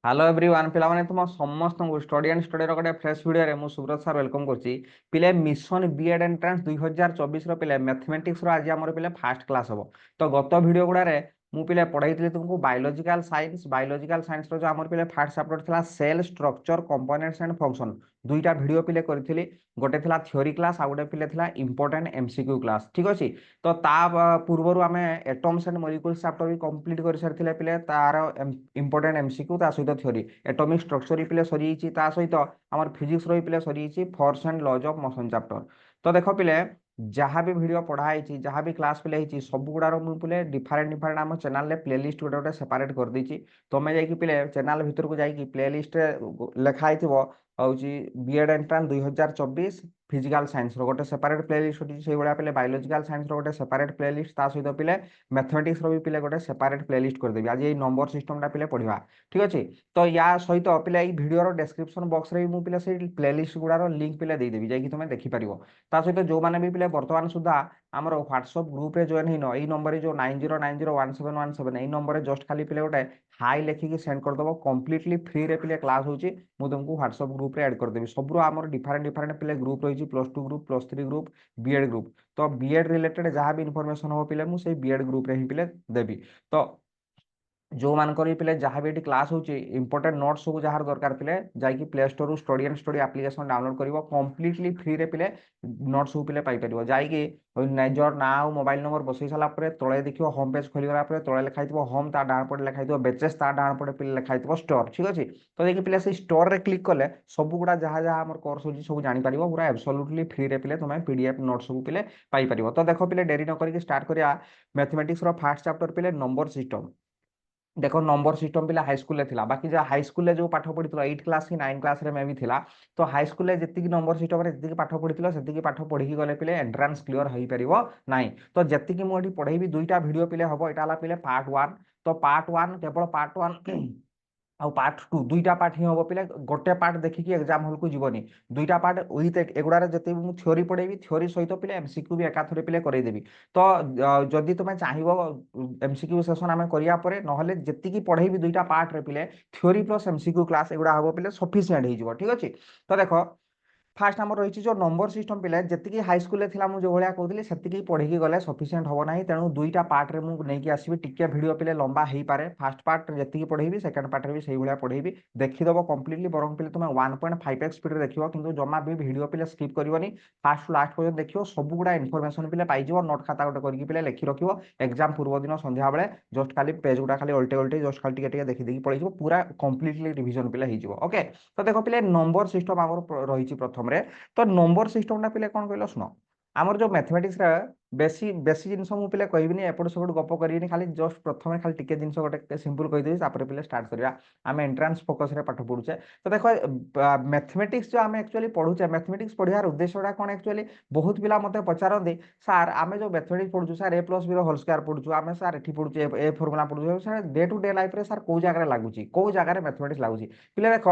Hello everyone पिलामाने तुम समस्त study and study गोटे फ्रेश वीडियो मु सुब्रत सर वेलकम करछि पिले मिशन बीएड एंट्रांस 2024 रो पिले मैथमेटिक्स रो आज हमर पिले फास्ट क्लास हबो। तो गत वीडियो गुडारे मु पिले पढाइतली तुमको बायोलॉजिकल साइंस रो जो हमर पिले फास्ट चैप्टर थला cell structure components and function दुईटा वीडियो पिले करथिली। गोटे थला थ्योरी क्लास आ गोटे पिले थला इंपोर्टेंट एमसीक्यू क्लास ठीक अछि। तो पूर्वर आम एटम्स एंड मॉलिक्यूल्स चैप्टर भी कंप्लीट कर सारी पिले तार इंपोर्टेंट एमसीक्यू ता सहित थ्योरी एटॉमिक स्ट्रक्चर पिले सरी ता सहित आम फिजिक्स रो पिले सरी force and laws of motion chapter. तो देख पिले जहाँ भी वीडियो पढ़ाई जहाँ भी क्लास पिले सब गुड़ार मुझे डिफरेंट डिफरेंट आम चैनल प्लेलिस्ट गोटे गोटे सेपरेट कर देछि। तुम जाकि पिले चैनल भितर को जाकि प्लेलिस्ट लिखाई हूँ बीएड एंट्रांस 2024 फिजिकल साइंस गोटे सेपरेट प्लेलिस्ट अच्छी से भाया पे बायोलॉजिकल साइंस गोटे सेपरेट प्लेलिस्ट सहित पिले मैथमेटिक्स भी पिले गोटे सेपरेट प्लेलिस्ट करदेवी। आज ये नंबर सिस्टमटा पिले पढ़ा ठीक अच्छे। तो या सहित पिले ये वीडियो डिस्क्रिप्शन बॉक्स रे भी पिले से प्लेलिस्ट गुड़ार लिंक पिले देदेवी जाकि तुम देखिपार। ता सहित जो मैंने भी पिले बर्तमान सुधा आमर व्हाट्सअप ग्रुप रे जॉइन होन यही नंबर जो 90901717 यही नंबर जस्ट खाली पिले गोटे हाई लिखिकी सेंड करदेव कम्प्लीटली फ्री रे पिले क्लास होची मुझे तुमको व्हाट्सअप ग्रुप रे ऐड करदेवी। सब आमर डिफरेंट डिफरेंट पिले ग्रुप रही +2 ग्रुप +3 ग्रुप बीएड ग्रुप। तो बीएड रिलेटेड जहाँ भी इनफॉरमेशन हो पिले मुझे बीएड ग्रुप रे ही पिले देवी। तो जो मानकर पिले जहाँ भी क्लास होची इंपोर्टेंट नोट्स सब जहाँ दरकार पिले जाकि play store study and study application download करिवो कम्प्लीटली फ्री रे पिले नोट्स सब पिले पाई परिवो जाकि निजर ना और मोबाइल नंबर बसई सारा तले देखियो होम पेज खोलीगला तले लिखाई होम ता डाण पटे लिखाई बेचेस ता डाण पटे पिले लिखाई स्टोर ठीक अच्छे। तो देखिए पिले से स्टोर रे क्लिक कले सब गुड़ा जहाँ जहाँ आम कोर्स होची सब जानि परिवो पूरा एब्सोल्युटली फ्री रे पिले तुम पीडीएफ नोट्स सब पिले पाई परिवो। तो देखो पिले डेरी न करिक स्टार्ट करिया मैथमेटिक्स रो फर्स्ट चैप्टर पिले नंबर सिस्टम। देखो नंबर सिस्टम पिला हाई स्कूल थिला बाकी जो हाई स्कूल जो पाठ पढ़ी 8 क्लास की 9 क्लास रे में भी थिला। तो हाई स्कूल जी नंबर सिस्टम रे जी पाठ पढ़ी से पाठ पढ़ी गले पिले एंट्रांस क्लियर हो पारिबो नाही। तो जी मुझे पढ़ेबी दुईटा वीडियो पिले हम यहाँ पिले पार्ट 1। तो पार्ट 1 केवल पार्ट 1 आउ पार्ट 2 दुईटा पार्ट ही हम पिले गोटे पार्ट देखिकी एग्जाम हॉल को जीवनी दुईटा पार्ट विथ एगुड़ा जिते भी थ्योरी पढ़ेबी थ्योरी सहित पिले एमसीक्यू भी एकाथरे पिले करदेवी। तो जदि तुम चाहिए एमसीक्यू सेशन आम करिया परे नहले जेतिकी पढ़ेबी दुईटा पार्ट रे पिले थ्योरी प्लस एमसीक्यू क्लास एगुड़ा हम पिले सफिशिएंट हो ठीक अच्छे। तो देखो फास्ट आम रही जो नंबर सिस्टम पिले जी हाईस्कूल जो भाया कहती से पढ़ी गले सफिसीयंट हम ना तेणु दुईटा पार्ट रे मुझे आसबि टिके वीडियो पिले लंबा हो पारे फास्ट पार्ट जी पढ़ेबी सेकेंड पार्ट भी से भाया पढ़ेबी देखीदेव कम्प्लीटली बरम पिले तुम 1.5x स्पीड देखो कि जमा भी वीडियो पिले स्किप करनी फास्ट लास्ट पर्यटन देखो सब गुड़ा इनफर्मेशन पिले पाइज नोट खाता गोटे करके पिले लिखि रखियो एग्जाम पूर्व दिन संध्या बेले जस्ट खाली पेज गुड़ा खाली उल्टे उल्टे जस्ट खाली टिके देखी देखी पड़े पूरा कम्प्लीटली रिविजन पिले हो ओके। तो देखो पिले नंबर सिस्टम आम रही प्रथम रे। तो नंबर सिस्टमटा पिले कौन कहल शुण आमर जो मैथमेटिक्स बेसी बेसी जिन मुझे पिले कहबिनी एपट सेपट गप करी खाली जस्ट प्रथम खाली टिके जिन गोटे सिंपल कहीदेवी तापर पिले स्टार्ट करिया आम एंट्रांस फोकस रे पाठ पढ़ुचे। तो देखो मैथमेटिक्स जो आम एक्चुअली पढ़ुचे मैथमेटिक्स पढ़ार उद्देश्यटा कौन एक्चुअली बहुत पिला मते पचारती सार आम जो मैथमेटिक्स पढ़ुचु सार a+b होल स्क्वायर पढ़ुचु आम सार एठी पढ़ुचे ए फर्मुला पढ़ुचु सार डे टू डे लाइफ रे सार कौ जगह लगुच कौ जगह मैथमेटिक्स लगुच पिले देख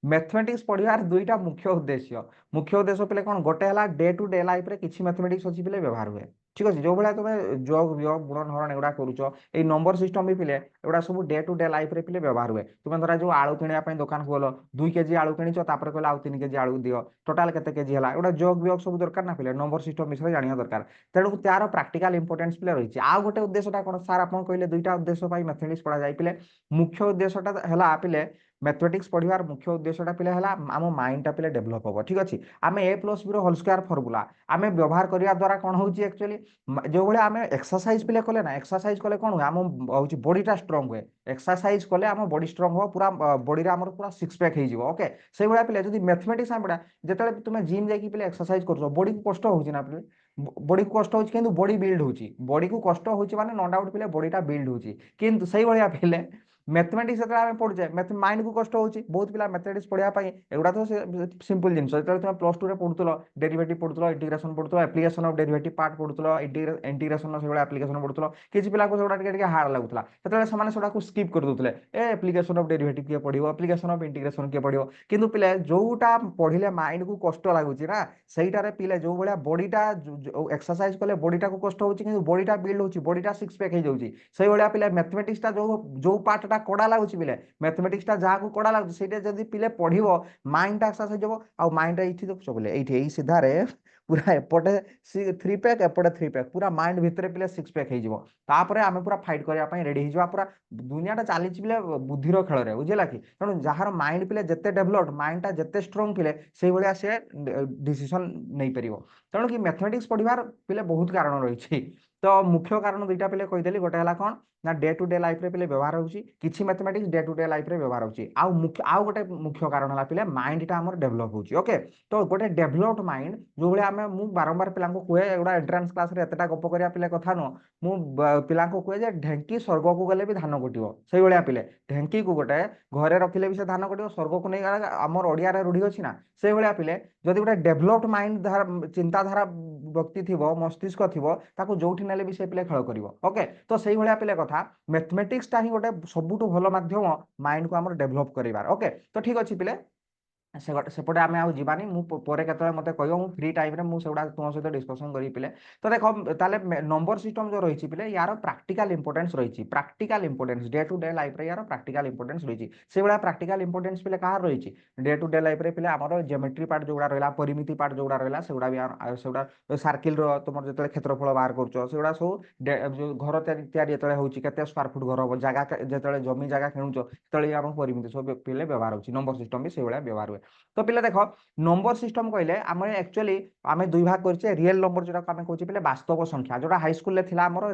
मैथमेटिक्स पढ़ार दुईटा मुख्य उद्देश्य पिले कौन गोटे है डे टू डे लाइफ रे किसी मैथमेटिक्स अच्छी पिले व्यवहार हुए ठीक अच्छे जो भाया तुम जोग वियोग गुणन हरण एगुड़ा करुच ये नंबर सिस्टम भी पिले एगुड़ा सब डे टू डे लाइफ रे पिले व्यवहार हुए। तुम धरा जो आलू किणा दुकान को गल 2 केजी आलू किच कहला आउ 3 केजी आलू दियो टोटाल केते केजी है एगुड़ा जोग वियोग सब दरकार ना पिले नंबर सिस्टम विषय जाना दरकार तेणु तार प्राक्टिकल इंपोर्टेंस पिले रही आ गोटे उद्देश्यटा कौन सार आप कहले दुईटा उद्देश्य मैथमेटिक्स पढ़ा जाए पिले मुख्य उद्देश्यटा है पिले मैथमेटिक्स पढ़ार मुख्य उद्देश्यटा पिले है आम माइंडटा पिले डेभलप हम ठीक अच्छे। आम a+b होल स्क्वायर फर्मुला आम व्यवहार करने द्वारा कौन हो एक्चुअली जो भाई आम एक्सरसाइज पिले कले ना एक्सरसाइज कले कौन हुए आम हूँ बॉडीटा स्ट्रंग हुए एक्सरसाइज कले आम बॉडी स्ट्रंग हो पूरा बॉडी आम पूरा सिक्स पैक हो ओके से भाया पिले जब मैथमेटिक्स आम पढ़ा जो तुम जिम जाकि पिले एक्सरसाइज कर बॉडी को कष्ट हो ना पिले बॉडी को कष्ट हो बॉडी बिल्ड हो बॉडी को कष्ट हो माने नो डाउट पिले बॉडीटा बिल्ड हो किंतु से भाया पिले मैथमेटिक्स जो पढ़ुचे माइंड को कष्ट होची बहुत पिला मैथमेटिक्स पढ़ाई एगुड़ा तो सिंपल जिन जो तुम +2 पढ़ुल डेरिवेटिव पढ़ुल इंटीग्रेशन पढ़ुल एप्लिकेशन ऑफ डेरिवेटिव पार्ट पढ़ुल इंटीग्रेशन से एप्लिकेशन पढ़ुल किसी पिला को हार्ड लगुला से स्किप कर दूसरे एप्लिकेशन ऑफ डेरिवेटिव किए पढ़ो एप्लिकेशन ऑफ इंटीग्रेशन किए पढ़ो किंतु पिले जोटा पढ़िले माइंड को कष्ट लगुच ना सहीटारे पिले जो भाया बॉडीटा एक्सरसाइज कले बॉडीटा को कष्ट होची बॉडीटा बिल्ड होची बॉडीटा सिक्स पैक हो जाउची से भाया पिले मैथमेटिक्स जो पार्टा कड़ा लगुच पिले मैथमेटिक्स टा जहाँ को कड़ा लगुच से जब पिले पढ़ो माइंड टा एक्सरसाइज हो आ माइंड टा ये देखुच बोले ये सीधारे पूरा एपटे 3 पैक एपटे 3 पैक पूरा माइंड भितर पिले 6 पैक होपर आम पूरा फाइट करने रेडी हो पूरा दुनिया टा चली पिले बुद्धिर खेल रे बुझेगा कि तेणु जार माइंड पिले जिते डेभलप माइंड टा जिते स्ट्रंग पिले से भाया सी डिसीजन नहीं पार तेणु कि मैथमेटिक्स पढ़ार पिले बहुत कारण रही तो मुख्य कारण दुईटा पिले कहीदेली गोटे है कौन ना डे टू डे लाइफ रे पिले व्यवहार होची किछि mathematics day to day life रे व्यवहार होची आउ गोटे मुख्य कारण है पिले माइंड टा हमर डेभलप होची ओके तो गोटे डेभलप्ड माइंड जो भाई आम मु बारंबार पिला कहे एगुड़ा एंट्रांस क्लास रे एतटा गप करिया पिले कथा नु मु पिला कहे जे ढेंकी स्वर्ग को गले भी धान कटिबो सेई भलिया पिले ढेंकी को गोटे घरे रखिले भी से धान कटिबो स्वर्ग को नहीं गला हमर ओडिया रे रूढ़ी अछि ना सेई भलिया पिले जदि गोटे डेभलप्ड माइंड चिंताधारा व्यक्ति थिबो मस्तिष्क थिबो ताको जोठी नेले भी से पिले खेल करिवो ओके तो सेई भलिया पिले कथा मैथमेटिक्स टा ही गोटे सबुठु भलो माध्यम माइंड को हमर डेभलप करिवार ओके तो ठीक अछि पिले सेपटे आम आउ जीवानी मुझे केतले मत कह फ्री टाइम रे मुझे तुम सहित डिस्कसन करी पिले तो देख ताले नंबर सिस्टम जो रही पिले यार प्रैक्टिकल इंपोर्टेंस रही practical importance day to day life रे यार प्रैक्टिकल इंपोर्टेंस रही से भाया प्रैक्टिकल इंपोर्टेंस पिले कहाँ रही डे टू डे लाइफ रे पिले आमर ज्योमेट्री पार्ट जो रहा परिमिति पार्ट जो रहा से भी सर्किल तुम जो क्षेत्रफल बाहर कर सब घर तैयारी जो होती स्क्वायर फुट घर हम जगह जो जमी जगह किणुच आम परिमिति सब पिले व्यवहार होती नंबर सिस्टम भी से भाया व्यवहार हुए तो पिला देख नंबर सिस्टम कहले आम एक्चुअली आम दुई भाग कर रियल नंबर जो आम कहे पे वास्तव संख्या जोटा हाईस्कल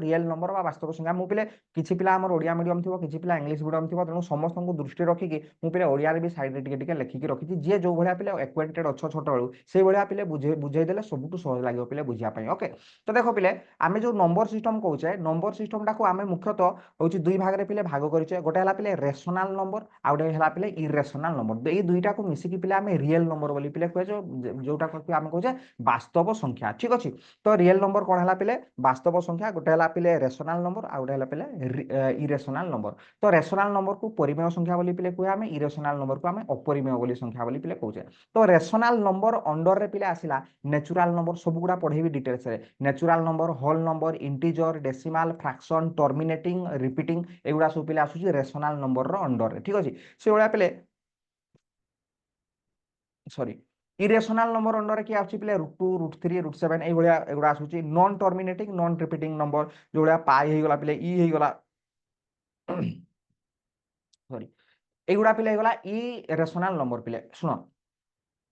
रियल नंबर वास्तव संख्या मुझे पिले किसी पिला आम ओडिया मीडियम थी किसी पिला इंग्लिश मीडियम थी तेणु समस्त को दृष्टि रखिकी मुझे ओडिया भी साइड टे लिखिकी रखी जी जो भाया पिले एक्वेंटेड अच्छ छोट बेलू से भाया पिले बुझेदेले सबुठ सहज लगे पिले बुझापी ओके तो देख पिले आम जो नंबर सिस्टम कहे नंबर सिस्टम टाक आम मुख्यतः हूँ दुई भाग में पिले भाग करे गोटे है पिले रेशनाल नंबर आउ गोटे है पिले इरेशनाल नंबर ये दुईटा को मिसिकी पिले आम रियल नंबर बोली पिले कहे जोटा आम कहे वास्तव संख्या ठीक अच्छे तो रियल नंबर कौन है पिले वास्तव संख्या गोटे है पिले रेशनाल नंबर आउ गोटे है पिले इरेशनाल नंबर तो रेशनाल नंबर को परिमेय संख्या बोली पिले कहे आम इरेशनाल नंबर को आम अपरिमेय बोली संख्या बोली पिले कहे तो रेशनाल नंबर अंडर रे पिले आसिला नेचुरल नंबर सब गुड़ा पढ़ेबी डिटेल्स रे natural number whole number integer decimal fraction terminating repeating एगुड़ा सब पिले आसुची रेशनाल नंबर रो अंडर रे ठीक अच्छे से भाया पिले सॉरी इरेशनाल नंबर अंडर किए आसुची पिले √2 √3 √7 एगुड़ा आसुची non terminating non repeating number जो भाया पाई होगला पिले ई होगला सॉरी एगुड़ा पिले होगला ई रेशनाल नंबर पिले सुनो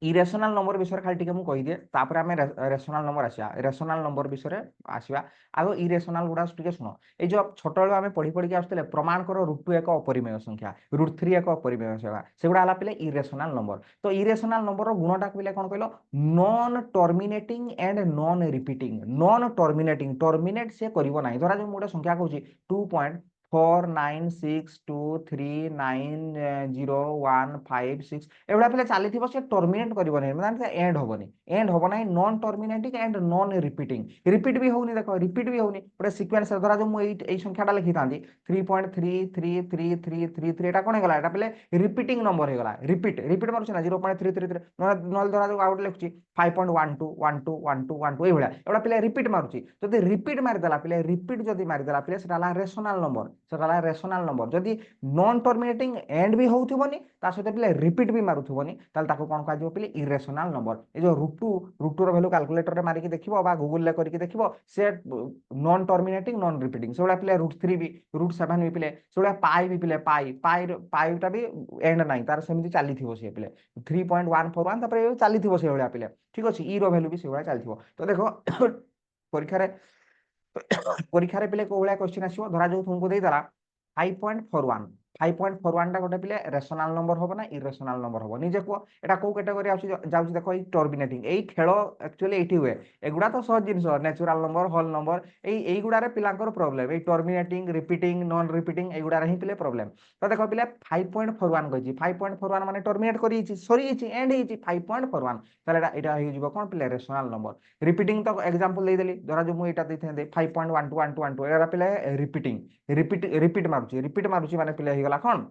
इरेशनाल नंबर विषय खाली टिके मुझे कहीदिए तापर आम रेशनाल नंबर आसा रेशनाल नंबर विषय आसवा आग इरेशनाल गुड़ा टे शुण ये जो छोट बेलू आम पढ़ी पढ़ी आसते प्रमाण कर √2 एक अपरिमेय संख्या √3 एक अपरिमेय संख्या से गुड़ा पे इरेशनाल नंबर तो इरेशनाल नंबर गुणटा पे कौन कहल non terminating and non repeating non terminating terminate से करना धरा जो गोटे संख्या कहूँ 2.496239015 एवढा पे चली से टर्मिनेट करबनी माने एंड होबनी एंड होब ना non terminating and non repeating repeat भी होनी देख रिपीट भी होनी गोटे सिक्वेन्स धरा जो मुझे संख्याटा लिखी था 3.33333 एटा कौन होगा पे रिपीटिंग नंबर होगा रिपीट रिपीट मार्च ना 0.333 ना धरा जो आउट लिखुची 5.12121212 ये एवढा पे रिपीट मारुची जब रिपीट मारिदेला पे रिपीट जब मारिदेला पे रेशनाल नंबर से रेशनाल नंबर जदि नॉन टर्मिनेटिंग एंड भी होउथिबनी ता सहित पिले रिपीट भी मारुथिबनी ताल ताको कोन कहजो पिले इरेशनाल नंबर ए जो √2 रो वैल्यू कैलकुलेटर रे मारिकी देखिबो बा गूगल ले करके देखिबो से नॉन टर्मिनेटिंग नॉन रिपीटिंग सेबला पिले √3 भी √7 भी पिले सेबला पाई भी पिले पाई पाई पाईटा भी एंड नाही तार सेमिति चालीथिबो से पिले 3.141 तापर चालीथिबो से भलिया पिले ठीक अछि ई रो वैल्यू भी से भलिया चालीथिबो तो देखो परीक्षा रे परीक्षा रे पिले को भलिया क्वेश्चन आसीबो धरा जो तुमको देई दला 5.41 5.41 टा गोटे पिले रेशनाल नंबर होबो ना इरेशनाल नंबर होबो निजे को एटा को कैटेगरी आउची जाउची देखो ई टर्मिनेटिंग एई खेलो एक्चुअली एठी हुए एगुडा तो सहज जिंस नेचुरल नंबर होल नंबर एई गुडा रे पिलांकर प्रॉब्लम एई टर्मिनेटिंग रिपीटिंग नॉन रिपीटिंग एगुडा रे ही पिले प्रॉब्लम तो देखो पिले 5.41 कहिची 5.41 माने टर्मिनेट करी छि सरी छि एंड हिची 5.41 ताले एटा हे जिवो कोन पिले रेशनाल नंबर रिपीटिंग तो एग्जांपल देई देली धरा जो मु एटा देथेंदे 5.121212 एटा पिले रिपीटिंग रिपीट रिपीट मारुची माने पिले गला कौन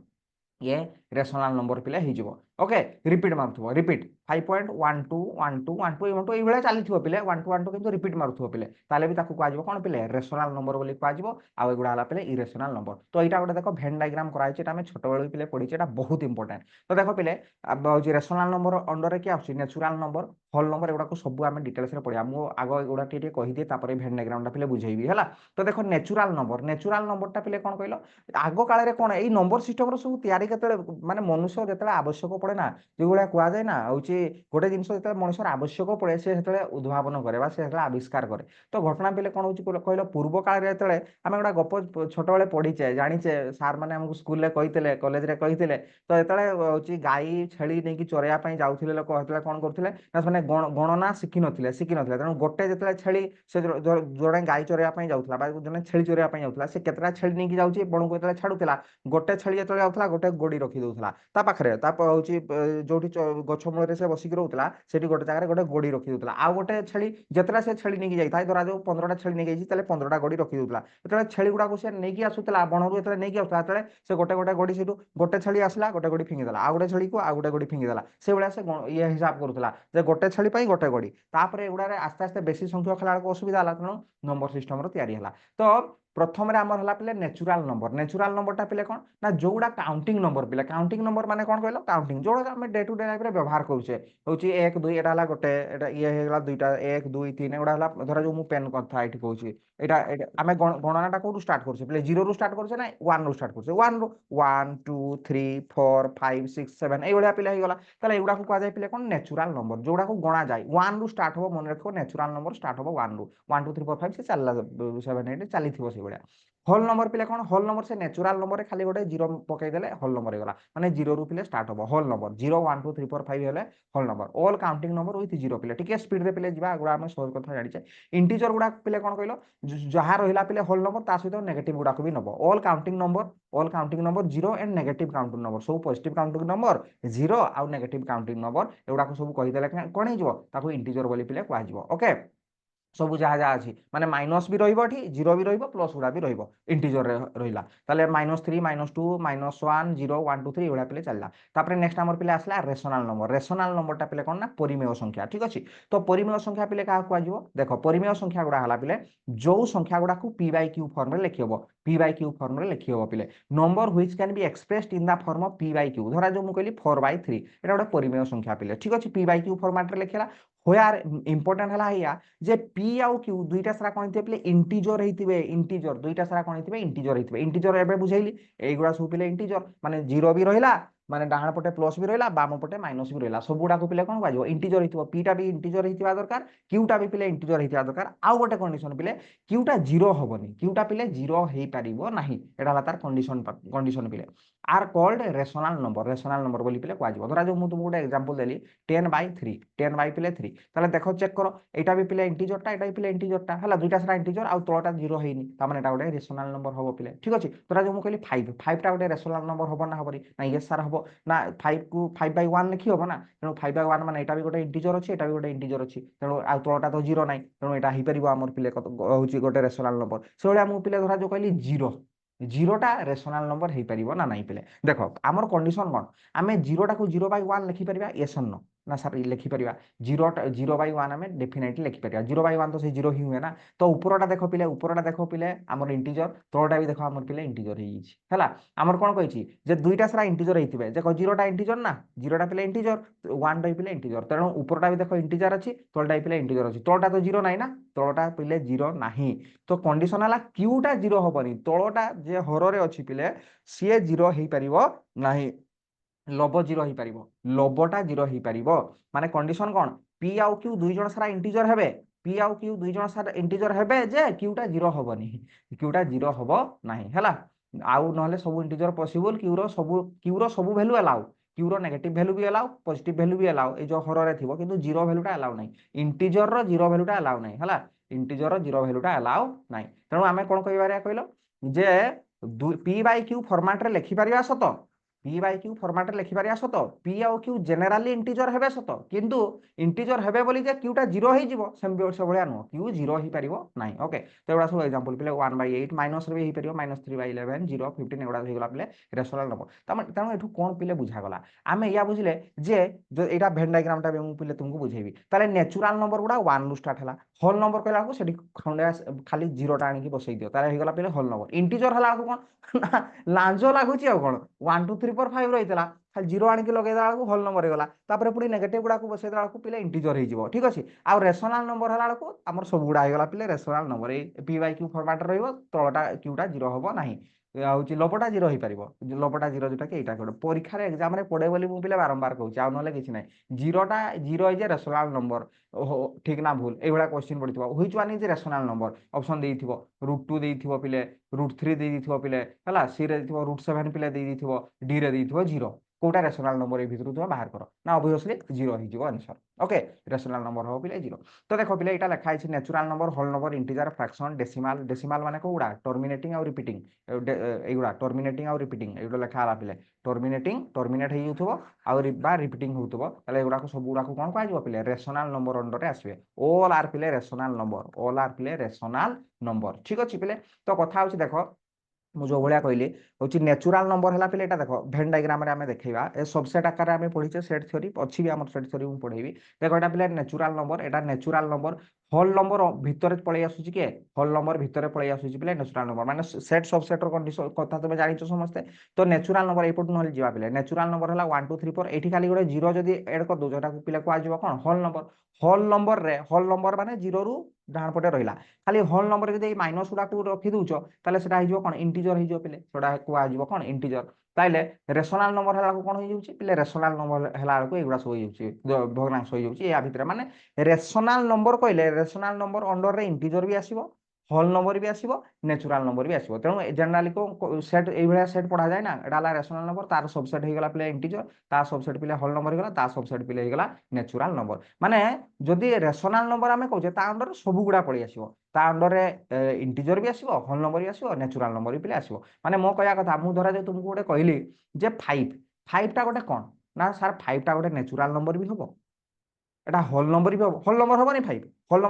ये रेशनल नंबर पिले हो ओके रिपीट मारुथबो रिपीट 5.121212 ये चली पिले 1 2 1 2 रिपीट मारुथबो पिले ताले भी ताकू कहजिवो कोन पिले रेशनल नंबर बोली कहजिवो आ एगुडा हला पिले इरेशनल नंबर तो एटा गोटे देखो भेन डायग्राम कराई एटा हम छोट बेलू पिले पढिचे एटा बहुत इंपोर्टेंट तो देखो पिले अब रेशनल नंबर अंडर के आउची नेचुरल नंबर होल नंबर एगुडा को सब आम डिटेल्स रे पढिया मु आगो एगुडा टिके कहि दे तापर भेन डायग्राम टा पिले बुझेइबी हला तो देखो नेचुरल नंबर टा पिले कोन कहलो आगो काले रे कोन एई नंबर सिस्टम रो सब तयारी केतले माने मनुष्य जेतले आवश्यक पड़े ना যেগুলা কুয়া যায় না হচ্ছে গোটে জিনিস যেতবে মানুষের আবশ্যক পড়ে সে সেতবে উদ্ভাবন করে বা সে সেতবে আবিষ্কার করে তো ঘটনা পেলে কোন হচ্ছে কহিল পূর্ব কাଳରେ যেতবে আমি গোটা গপ ছোটবেলে পড়িছে জানিছে স্যার মানে আমাকে স্কুলে কইতেলে কলেজরে কইতেলে তো যেতবে হচ্ছে গাই ଛେଳି ନେଇକି ଚରେଇବା ପାଇଁ ଯାଉଥିଲେ ଲୋକ ସେତେବେଳେ କଣ କରୁଥିଲେ ନା ସେମାନେ ଗଣନା ଶିଖିନଥିଲେ ତେଣୁ ଗୋଟେ ଯେତେବେଳେ ଛେଳି ସେ ଜଣେ ଗାଈ ଚରେଇବା ପାଇଁ ଯାଉଥିଲା ବା ଜଣେ ଛେଳି ଚରେଇବା ପାଇଁ ଯାଉଥିଲା ସେ କେତେଟା ଛେଳି ନେଇକି ଯାଉଛି ବଣକୁ ଯେତେବେଳେ ଛାଡୁଥିଲା ଗୋଟେ ଛେଳି ଯେତେବେଳେ ଯାଉଥିଲା ଗୋଟେ ଗୋଡି ରଖି ଦଉଥିଲା ତା ପାଖରେ ତା ହଉଛି ଯୋଉଠି ଗଛ ମୂଳରେ ସେ ବସିକି ରହୁଥିଲା ସେଠି ଗୋଟେ ଜାଗାରେ ଗୋଟେ ଗୋଡି ରଖି ଦଉଥିଲା ଆଉ ଗୋଟେ ଛେଳି ଯେତେବେଳେ ସେ ଛେଳି ନେଇକି ଯାଇଥାଏ ଧରା ଯାଉ 15ଟା ଛେଳି ନେଇକି ଯାଇଛି ତାହେଲେ 15ଟା ଗୋଡି ରଖି ଦଉଥିଲା ଯେତେବେଳେ ଛେଳି ଗୁଡାକୁ ସେ ନେଇକି ଆସୁଥିଲା ବଣରୁ ଯେତେବେଳେ ନେଇକି ଆସୁଥିଲା ସେତେବେଳେ ସେ ଗୋଟେ ଗୋଟେ ଗୋଡି ସେଇଠୁ ଗୋଟେ ଛେଳି ଆସିଲା ଗୋଟେ ଗୋଡି ଫିଙ୍ଗି ଦେଲା ଆଉ ଗୋଟେ ଛେଳିକୁ ଆଉ ଗୋଟେ ଗୋଡି ଫିଙ୍ଗି ଦେଲା ସେଇଭଳିଆ ସେ ଇଏ ହିସାବ କରୁଥିଲା ଯେ ଗୋଟେ ଛେଳି ପାଇଁ ଗୋଟେ ଗୋଡି ତାପରେ ଏଗୁଡାରେ ଆସ୍ତେ ଆସ୍ତେ ବେଶୀ ସଂଖ୍ୟକ ହେଲା ବେଳକୁ ଅସୁବିଧା ହେଲା ତେଣୁ ନମ୍ବର ସିଷ୍ଟମର ତିଆରି ହେଲା ତ প্রথমে আমার হলা পিলে নেচুরাল নম্বরটা পিলে কোন না যোউটা কাউন্টিং নম্বর পিলে কাউন্টিং নম্বর মানে কোন কইলো কাউন্টিং যোউটা আমি ডে টু ডে লাইফ রে ব্যবহার করুছে হচ্ছে 1 2 এটা হলা গোটে এটা ইয়ে হেগলা দুইটা 1 2 3 এগুলা হলা ধরা যে মু পেন কথা এটি কইছি এটা আমি গণনাটা কোটু স্টার্ট করছি পিলে 0 রু স্টার্ট করছে না 1 রু স্টার্ট করছে 1 রু 1 2 3 4 5 6 7 এইভଳିଆ পিলে ହେଇଗଲା তাহলে এগুড়াକୁ କୁହାଯାଏ ପିଲେ কোন ন্যাচুরাল নম্বর যোউটাକୁ গণা যায় 1 রু স্টার্ট হবো মনে রাখো ন্যাচুরাল নম্বর স্টার্ট হবো 1 রু 1 2 3 4 5 সে চাললা 7 8 চালিথিব সেইভଳିଆ হোল নম্বর পিলে কোন হোল নম্বর সে ন্যাচুরাল নম্বরে খালি গোটে জিরো পকাই দেলে হোল নম্বর হয়ে মানে জিরো রু পিলে স্টার্ট হবো হোল নম্বর 0 1 2 3 4 5 হলে whole number all counting number with zero পিলে টিকে স্পিড রে পিলে ଯିବା ଗୁଡ଼ା ଆମେ ସହଜ କଥା ଜାଣିଛେ ইন্টিজর গুড়া পিলে কোন কইলো যাহা রহিলা পিলে হোল নম্বর তা সহিত নেগেটিভ গুড়াକୁ ବି নব all counting number zero and negative counting number সব পজিটিভ কাউন্টিং নম্বর জিরো আউ নেগেটিভ কাউন্টিং নম্বর এগুড়াକୁ ସବୁ କହିଦେଲେ কোন ହେଇଯିବ ତାକୁ ইন্টিজর ବୋଲି পিলে କୁହାଯିବ ওকে ସବୁ ଯାହା ଯାହା ଅଛି ମାନେ ମାଇନସ୍ ବି ରହିବ ଏଠି ଜିରୋ ବି ରହିବ ପ୍ଲସ୍ ଗୁଡ଼ା ବି ରହିବ ଇଣ୍ଟିଜରରେ ରହିଲା ତାହେଲେ -3 -2 -1 0 1 2 3 ଏଇଭଳିଆ ପିଲେ ଚାଲିଲା ତାପରେ ନେକ୍ସଟ ଆମର ପିଲେ ଆସିଲା ରେସନାଲ ନମ୍ବରଟା ପିଲେ କ'ଣ ନା ପରିମେୟ ସଂଖ୍ୟା ଠିକ ଅଛି ତ ପରିମେୟ ସଂଖ୍ୟା ପିଲେ କାହାକୁ କୁହାଯିବ ଦେଖ ପରିମେୟ ସଂଖ୍ୟା ଗୁଡ଼ା ହେଲା ପିଲେ ଯୋଉ ସଂଖ୍ୟା ଗୁଡ଼ାକୁ p/q ଫର୍ମରେ ଲେଖିହବ p/q ଫର୍ମରେ ଲେଖିହବ ପିଲେ number which can be ଏକ୍ସପ୍ରେସ୍ଡ in the form of p/q ଧରା ଯୋଉ ମୁଁ କହିଲି 4/3 এটা ଗୋଟେ ପରିମେୟ ସଂଖ୍ୟା ପିଲେ ଠିକ ଅଛି p/q ଫର୍ମାଟରେ ଲେଖିଲା হোয়ার ইম্পর্টান্ট হলা ইয়া যে পি আউ কিউ দুইটা সারা কোন হইতে পিলে ইন্টিজর হইতিবে ইন্টিজর দুইটা সারা কোন হইতিবে ইন্টিজর এবে বুঝাইলি এইগুলা সব পিলে ইন্টিজর মানে জিরো বি রহিলা মানে ডাহাণ পটে প্লস বি রহিলা বাম পটে মাইনস বি রহিলা সবগুড়াକୁ পিলে কোন কুହାଯିବ ইন্টিজর হইতিব পিটা বি ইন্টিজর হইতিবা দরকার কিউটা বি পিলে ইন্টিজর হইতিবা দরকার আউ গোটে কন্ডিশন পিলে কিউটা জিরো হবনি কিউটা পিলে জিরো হেই পারিব ନାହିଁ এটা হলা তার কন্ডিশন পিলে আর কল্ড রেশনাল নম্বর বলি পিলে কুହାଯିବ ধরা যাও ମୁଁ ତୁମକୁ ଗୋଟେ एग्जांपल দেলি 10/3 10 পিলে 3 তাহলে দেখো চেক করো এটা বি পিলে ইন্টিজরটা এটা বি পিলে ইন্টিজরটা হলা দুইটা সারা ইন্টিজর আর তলটা জিরো হেইনি তার মানে এটা গোটে রেশনাল নম্বর হবো পিলে ঠিক আছে ধরা যাও ମୁଁ କହିଲି 5 টা গোটে রেশনাল নম্বর হবো না হবনি না ইয়েস স্যার হবো না 5 କୁ 5/1 লেখি হবো না তেଣୁ 5/1 মানে এটা বি গোটে ইন্টিজর ଅଛି এটা বি গোটে ইন্টিজর ଅଛି তেଣୁ ଆଉ ତଳଟା ତ জিরো নাই ତେଣୁ এটা ହେଇପାରିବ ଆମର ପିଲେ ହଉଛି ଗୋଟେ ରେଶନାଲ নম্বর ସେଇଭଳିଆ ମୁଁ ପିଲେ ଧରା ଯାଉ କହିଲି জিরোটা রেশনাল নম্বর ହେଇପାରିବ ନା ନାହିଁ ପିଲେ ଦେଖ ଆମର କଣ୍ଡିସନ କ'ଣ ଆମେ ଜିରୋଟାକୁ 0/1 ଲେଖିପାରିବା ୟେସ୍ ଅର୍ ନୋ ନା ସାର୍ ଲେଖିପାରିବା 0/1 ଆମେ ଡେଫିନେଟଲି ଲେଖିପାରିବା 0/1 ତ ସେ ଜିରୋ ହିଁ ହୁଏ ନା ତ ଉପରଟା ଦେଖ ପିଲେ ଆମର ଇଣ୍ଟିଜର ତଳଟା ବି ଦେଖ ଆମର ପିଲେ ଇଣ୍ଟିଜର ହେଇଯାଇଛି ହେଲା ଆମର କ'ଣ କହିଛି ଯେ ଦୁଇଟା ସାରା ଇଣ୍ଟିଜର ହେଇଥିବେ ଦେଖ ଜିରୋଟା ଇଣ୍ଟିଜର ନା ଜିରୋଟା ପିଲେ ଇଣ୍ଟିଜର 1ଟା ବି ପିଲେ ଇଣ୍ଟିଜର ତେଣୁ ଉପରଟା ବି ଦେଖ ଇଣ୍ଟିଜର ଅଛି ତଳଟା ବି ପିଲେ ଇଣ୍ଟିଜର ଅଛି ତଳଟା ତ ଜିରୋ ନାହିଁ ନା ତଳଟା ପିଲେ ଜିରୋ ନାହିଁ ତ କଣ୍ଡିସନ ହେଲା କ୍ୟୁଟା ଜିରୋ ହବନି ତଳଟା ଯେ ହରରେ ଅଛି ପିଲେ ସିଏ ଜିରୋ ହେଇପାରିବ ନାହିଁ লব জিরো হইপারিব লবটা জিরো হইপারিব মানে কন্ডিশন কোন পি আউ কিউ দুই জন সারা ইন্টিজর হেবে পি আউ কিউ দুই জন সারা ইন্টিজর হেবে যে কিউটা জিরো হবনি কিউটা জিরো হব ନାହିଁ ହେଲା ଆଉ ନହେଲେ ସବୁ ଇଣ୍ଟିଜର ପସିବଲ କିଉର ସବୁ ଭ୍ୟାଲୁ ଆଲାଉ କିଉର ନେଗେଟିଭ ଭ୍ୟାଲୁ ବି ଆଲାଉ ପଜିଟିଭ ଭ୍ୟାଲୁ ବି ଆଲାଉ ଏଇ ଯୋଉ ହରରେ ଥିବ କିନ୍ତୁ ଜିରୋ ଭ୍ୟାଲୁଟା ଆଲାଉ ନାହିଁ ଇଣ୍ଟିଜରର ଜିରୋ ଭ୍ୟାଲୁଟା ଆଲାଉ ନାହିଁ ହେଲା ଇଣ୍ଟିଜରର ଜିରୋ ଭ୍ୟାଲୁଟା ଆଲାଉ ନାହିଁ ତେଣୁ ଆମେ କ'ଣ କହିପାରିବା କହିଲ ଯେ ପି/q ଫର୍ମାଟରେ ଲେଖିପାରିବା ସତ পি বাই কিউ ফর্মাটে লিখিপারিবা সত পি আউ কিউ জেনেরালি ইন্টিজর হেবে সত কিন্তু ইন্টিজর হেবে বলি যে কিউটা জিরো হয়ে সেভাবে নুহ কিউ জিরো হয়ে পারিব নাই ওকে তো এগুলা সব এক্সাম্পল পিলে 1/8 মাইনস রে হয়ে পারিব -3/11 0 15 এগুলা হয়ে পিলে রেশনাল নম্বর তেমন এঠু কোন পিলে বুঝাগলা আমি ইয়া বুঝলে যে এটা ভেন ডায়াগ্রামটা মু পিলে তুমକୁ বুঝাইবি তাহলে ন্যাচুরাল নম্বর গুড়া 1 রু স্টার্ট হলা হোল নম্বর কইলা বেলକୁ সেটি খন্ডে খালি জিরোটা আনিকি বসাই দিও তাহলে হয়ে গলা পিলে হোল নম্বর ইন্টিজর হলা বেলକୁ কোন লাঞ্জ লাগুଛି ଆଉ କଣ 1 2 3 4 5 ରହିଥିଲା ଖାଲି ଜିରୋ ଆଣିକି ଲଗେଇଦେଲା ବେଳକୁ ହୋଲ ନମ୍ବର ହେଇଗଲା ତାପରେ ପୁଣି ନେଗେଟିଭ ଗୁଡାକୁ ବସେଇଦେଲା ବେଳକୁ ପିଲେ ଇଣ୍ଟିଜର ହେଇଯିବ ଠିକ ଅଛି ଆଉ ରେସନାଲ ନମ୍ବର ହେଲା ବେଳକୁ ଆମର ସବୁ ଗୁଡା ହେଇଗଲା ପିଲେ ରେସନାଲ ନମ୍ବର ଏଇ ପି ବାଇ କ୍ୟୁ ଫର୍ମାଟରେ ରହିବ ତଳଟା କ୍ୟୁଟା ଜିରୋ ହବ ନାହିଁ ହଉଛି ଲବଟା ଜିରୋ ହେଇପାରିବ ଲବଟା ଜିରୋ ଯୋଉଟା କି ଏଇଟା ଗୋଟେ ପରୀକ୍ଷାରେ ଏକ୍ସାମରେ ପଡେ ବୋଲି ମୁଁ ପିଲେ ବାରମ୍ବାର କହୁଛି ଆଉ ନହେଲେ କିଛି ନାହିଁ ଜିରୋଟା zero is a rational number ଓହୋ ଠିକ ନା ଭୁଲ এইভଳିଆ কোশ্চিন পড়িଥିବ which one is rational number option ଦେଇଥିବ √2 ଦେଇଥିବ ପିଲେ √3 ଦେଇଥିବ ପିଲେ ହେଲା ସି ରେ ଦେଇଥିବ √7 ପିଲେ ଦେଇଥିବ ଡି ରେ ଦେଇଥିବ 0 কোটা রেশনাল নম্বর এই ভিতর তুমি বাহার কর না অবভিয়াসলি জিরো হয়ে যাব আনসার ওকে রেশনাল নম্বর হব পিলে জিরো তো দেখো পিলে এটা লেখা আছে natural number whole number integer fraction decimal decimal মানে কোগুড়া টর্মিনেটিং আর রিপিটিং এইগুড়া টর্মিনেটিং আর রিপিটিং এইগুলো লেখা হলা পিলে টর্মিনেট হয়ে যাଉଥିବ ଆଉ বা রিপিটিং হଉଥିବ তাহলে এগুড়াক সবগুড়াক কোন কুহଯିବ পিলে রেশনাল নম্বর অন্ডরে আসবে অল আর পিলে রেশনাল নম্বর অল আর পিলে রেশনাল নম্বর ঠিক আছে পিলে তো কথা হচ্ছে দেখো ମୁଁ ଯୋଉ ଭଳିଆ କହିଲି ହଉଛି ନ୍ୟାଚୁରାଲ ନମ୍ବର ହେଲା ପିଲେ ଏଇଟା ଦେଖ ଭେନ୍ ଡାଇଗ୍ରାମରେ ଆମେ ଦେଖେଇବା ଏ ସବସେଟ୍ ଆକାରରେ ଆମେ ପଢିଛେ ସେଟ୍ ଥିଓରି ଅଛି ବି ଆମର ସେଟ୍ ଥିଓରି ମୁଁ ପଢେଇବି ଦେଖ ଏଇଟା ପିଲେ ନ୍ୟାଚୁରାଲ ନମ୍ବର ଏଇଟା ନ୍ୟାଚୁରାଲ ନମ୍ବର হোল নম্বর ভিতরে পড়াই আসুচি কি হোল নম্বর ভিতরে পড়াই আসুচি পিলে ন্যাচুরাল নম্বর মানে সেট সবসেটর কন্ডিশন কথা তুমি জানিছ সমস্তে তো ন্যাচুরাল নম্বর এইপটু নহলে ଯିବା পিলে ন্যাচুরাল নম্বর হলা 1 2 3 4 এইটি খালি গোটে জিরো যদি এড করে দউছ এটাକୁ পিলে কুয়া ଯିବ কোন হোল নম্বর রে হোল নম্বর মানে জিরো রু ডান পটে রহিলা খালি হোল নম্বর যদি এই মাইনস গুড়াକୁ রখি দউছ তাহলে সেটা হইଯିବ কোন ইন্টিজর হইଯିବ পিলে সেটা কুয়া ଯିବ কোন ইন্টিজর তাইলে রেশনাল নম্বর হেলা কোন হই যাଉଛି পিলে রেশনাল নম্বর হেলা বেলକୁ এগুড়া সব হই যাଉଛି ভগ্নাংশ হই যাଉଛି এয়া ভিতরে মানে ରେସନାଲ ନମ୍ବର କହିଲେ ରେସନାଲ ନମ୍ବର ଅଣ୍ଡରରେ ଇଣ୍ଟିଜର ବି ଆସିବ হোল নম্বর ବି ଆସିବ ନ୍ୟାଚୁରାଲ ନମ୍ବର ବି ଆସିବ ତେଣୁ ଜେନେରାଲି ସେଟ୍ এইভଳିଆ ସେଟ୍ ପଢାଯାଏ ନା ଏଟା ହେଲା ରେସନାଲ ନମ୍ବର ତାର ସବସେଟ୍ ହେଇଗଲା ପିଲେ ଇଣ୍ଟିଜର ତା ସବସେଟ୍ ପିଲେ হোল নম্বর ହେଇଗଲା ତା ସବସେଟ୍ ପିଲେ ହେଇଗଲା ନ୍ୟାଚୁରାଲ ନମ୍ବର ମାନେ ଯଦି ରେସନାଲ ନମ୍ବର ଆମେ କହୁଛେ ତା ଅଣ୍ଡରରେ ସବୁ ଗୁଡା ପଳେଇ ଆସିବ ତା ଅଣ୍ଡରରେ ଇଣ୍ଟିଜର ବି ଆସିବ হোল নম্বর ବି ଆସିବ ନ୍ୟାଚୁରାଲ ନମ୍ବର ବି ପିଲେ ଆସିବ ମାନେ ମୋ କହିବା କଥା ମୁଁ ଧରା ଯାଉ ତୁମକୁ ଗୋଟେ କହିଲି ଯେ 5 ଟା ଗୋଟେ କଣ ନା ସାର୍ 5ଟା ଗୋଟେ ନ୍ୟାଚୁରାଲ ନମ୍ବର ବି ହବ এটা হোল নম্বর বি হব হোল নম্বর হবনি 5 হোল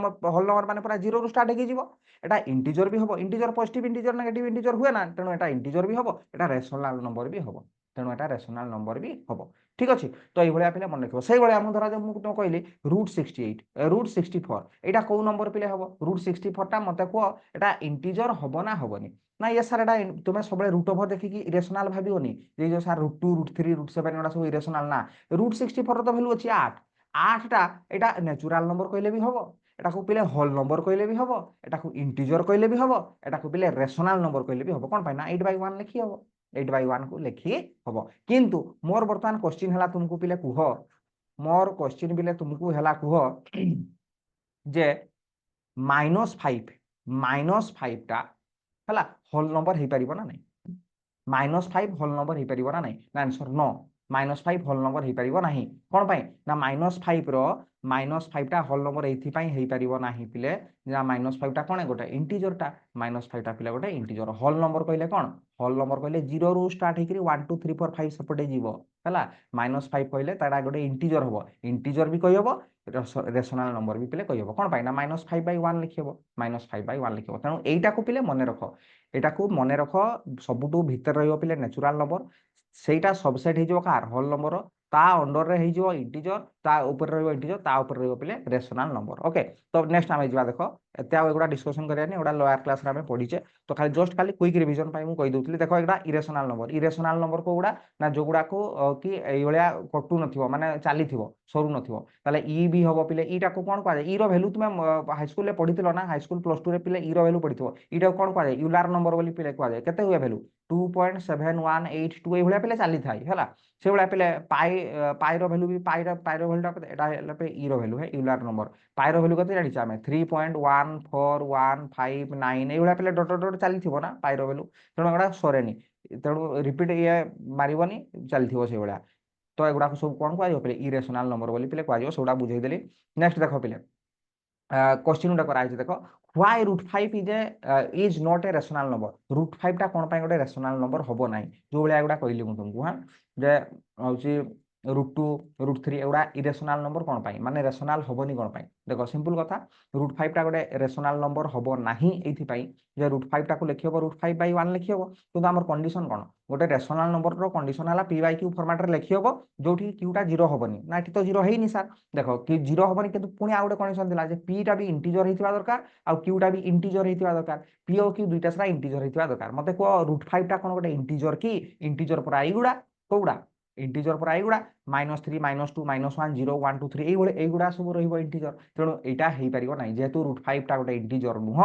নম্বর মানে পুরা জিরো রু স্টার্ট হয়ে যাব এটা ইন্টিজর বি হব integer positive integer negative integer হুয়ে না তেণু এটা ইন্টিজর বি হব এটা রেশনাল নম্বর বি হব তেণু এটা রেশনাল নম্বর বি হব ঠিক আছে তো এইভাবে পিলে মনে রাখব সেইভাবে আমি ধরা যাক ମୁଁ କହିଲି √68 √64 এটা কোন নম্বর পিলে হব √64 টা মতে কুহ এটা ইন্টিজর হব না হবনি না ইয়ে স্যার এটা তুমি সবুলে রুট ওভার দেখিকি ইরেশনাল ভাবিবনি যে যে স্যার √2 √3 √7 এটা সব ইরেশনাল না √64 তো ভ্যালু আছে 8 8টা এটা ন্যাচুরাল নম্বর কইলে বি হব এটাকে পিলে হোল নম্বর কইলে বি হব এটাকে ইন্টিজর কইলে বি হব এটাকে পিলে রেশনাল নম্বর কইলে বি হব কোন পাই না 8/1 লিখি হব 8/1 কু লিখি হব কিন্তু মোর বর্তমান কোশ্চিন হেলা তুমকু পিলে কুহ মোর কোশ্চিন পিলে তুমকু হেলা কুহ যে -5 টা হেলা হোল নম্বর হই পারিব না নাই -5 হোল নম্বর হই পারিব না নাই না আনসার নো -5 হোল নম্বর হই পারিব ନାହିଁ কোন পাই না -5 ର -5টা হোল নম্বর এইথিপাই হই পারিব ନାହିଁ পিলে যা -5টা কোন গোটে ইন্টিজর টা -5টা পিলে গোটে ইন্টিজর হোল নম্বর কইলে কোন হোল নম্বর কইলে 0 রু স্টার্ট হেকরি 1 2 3 4 5 সেপটে ଯିବ ହେଲା -5 কইলে তারা গোটে ইন্টিজর হবো ইন্টিজর বি কই হবো রেশনাল নম্বর বি পিলে কই হবো কোন পাই না -5/1 লিখি হবো -5/1 লিখি হবো তেণু এইটাকু পিলে মনে রখ এটাকু মনে রখ ସବୁଠୁ ভিতরে রহিব পিলে ন্যাচুরাল নম্বর সেইটা সবসেট হয়ে যাব কার হোল নম্বর তা অন্ডরে হয়ে যাব ইন্টিজর তা উপরে রহিব ইন্টিজর তা উপরে রহিব পিলে রেশনাল নম্বর ওকে তো নেক্সট আমি যা দেখো এতে আউ এগুলা ডিসকশন করিয়ানি ওটা লোয়ার ক্লাস রে আমি পড়িছে তো খালি জস্ট খালি কুইক রিভিজন পাই মু কই দউতলি দেখো এটা ইরেশনাল নম্বর কোগুড়া না যোগুড়াকু কি এইভଳିଆ কটু নথিব মানে চালিথিব সরু নথিব তাহলে ই বি হব পিলে ইটাকু কোন কয়া যায় ই র ভ্যালু তুমি হাই স্কুল রে পড়িতিল না হাই স্কুল +2 রে পিলে ই র ভ্যালু পড়িথিব ইটাকু কোন কয়া যায় ইউলার নম্বর বলি পিলে কয়া যায় কেতে হুয়ে ভ্যালু 2.7182 এইভଳିଆ পিলে চালি থাই হেলা সেভଳିଆ পিলে পাইর ভ্যালু বি পাইর ভ্যালুটা এটা হলা পে ই র ভ্যালু হে ইউলার নম্বর পাইর ভ্যালু কত জানিছ আমি 3.1419 এইভଳିଆ পিলে ডট ডট চালিথিব না পাইর ভ্যালু তেଣୁ ଏଗୁଡ଼ା ସରେନି ତେଣୁ ରିପିଟ୍ ଇଏ ମାରିବନି ଚାଲିଥିବ ସେଇଭଳିଆ ତ ଏଗୁଡ଼ାକ ସବୁ କ'ଣ କୁହାଯିବ ପିଲେ ଇରେସନାଲ ନମ୍ବର ବୋଲି ପିଲେ କୁହାଯିବ ସେଗୁଡ଼ା ବୁଝେଇଦେଲି ନେକ୍ସଟ ଦେଖ ପିଲେ क्वेश्चन गुटा कराई देख why √5 is not a rational number √5 टा कोन पाई गोटे रेशनल नंबर होबो नाही जो भलिया गुटा कहली मु तुमको हां जे होची √2 √3 एगुड़ा इरेशनल नंबर कोन पाई माने रेशनल होबोनी कोन पाई देखो सिंपल कथा √5 टा गोटे रेशनल नंबर होबो नाही एथि पाई जे √5 टा को लिखि हबो √5/1 लिखि हबो किंतु हमर कंडीशन कोन गोटे रेशनल नंबर रो कंडीशन हला p/q फॉर्मेट रे लिखि हबो जोठी q टा 0 होबोनी ना एठी तो 0 हेइनी सर देखो कि 0 होबोनी किंतु पुनी आ गोटे कंडीशन दिला जे p टा भी इंटीजर हेतिबा दरकार आ q टा भी इंटीजर हेतिबा दरकार p और q दुईटा सारा इंटीजर हेतिबा दरकार मते को √5 टा कोन गोटे इंटीजर की इंटीजर पर आइगुडा कोउडा इंटीजर पर आइगुडा -3 -2 -1 0 1 2 3 এইগুড়া सब রহিব इंटीजर তেণু এইটা হেই পারিব নাই যেহেতু √5 টা গোটে इंटीजर নুহ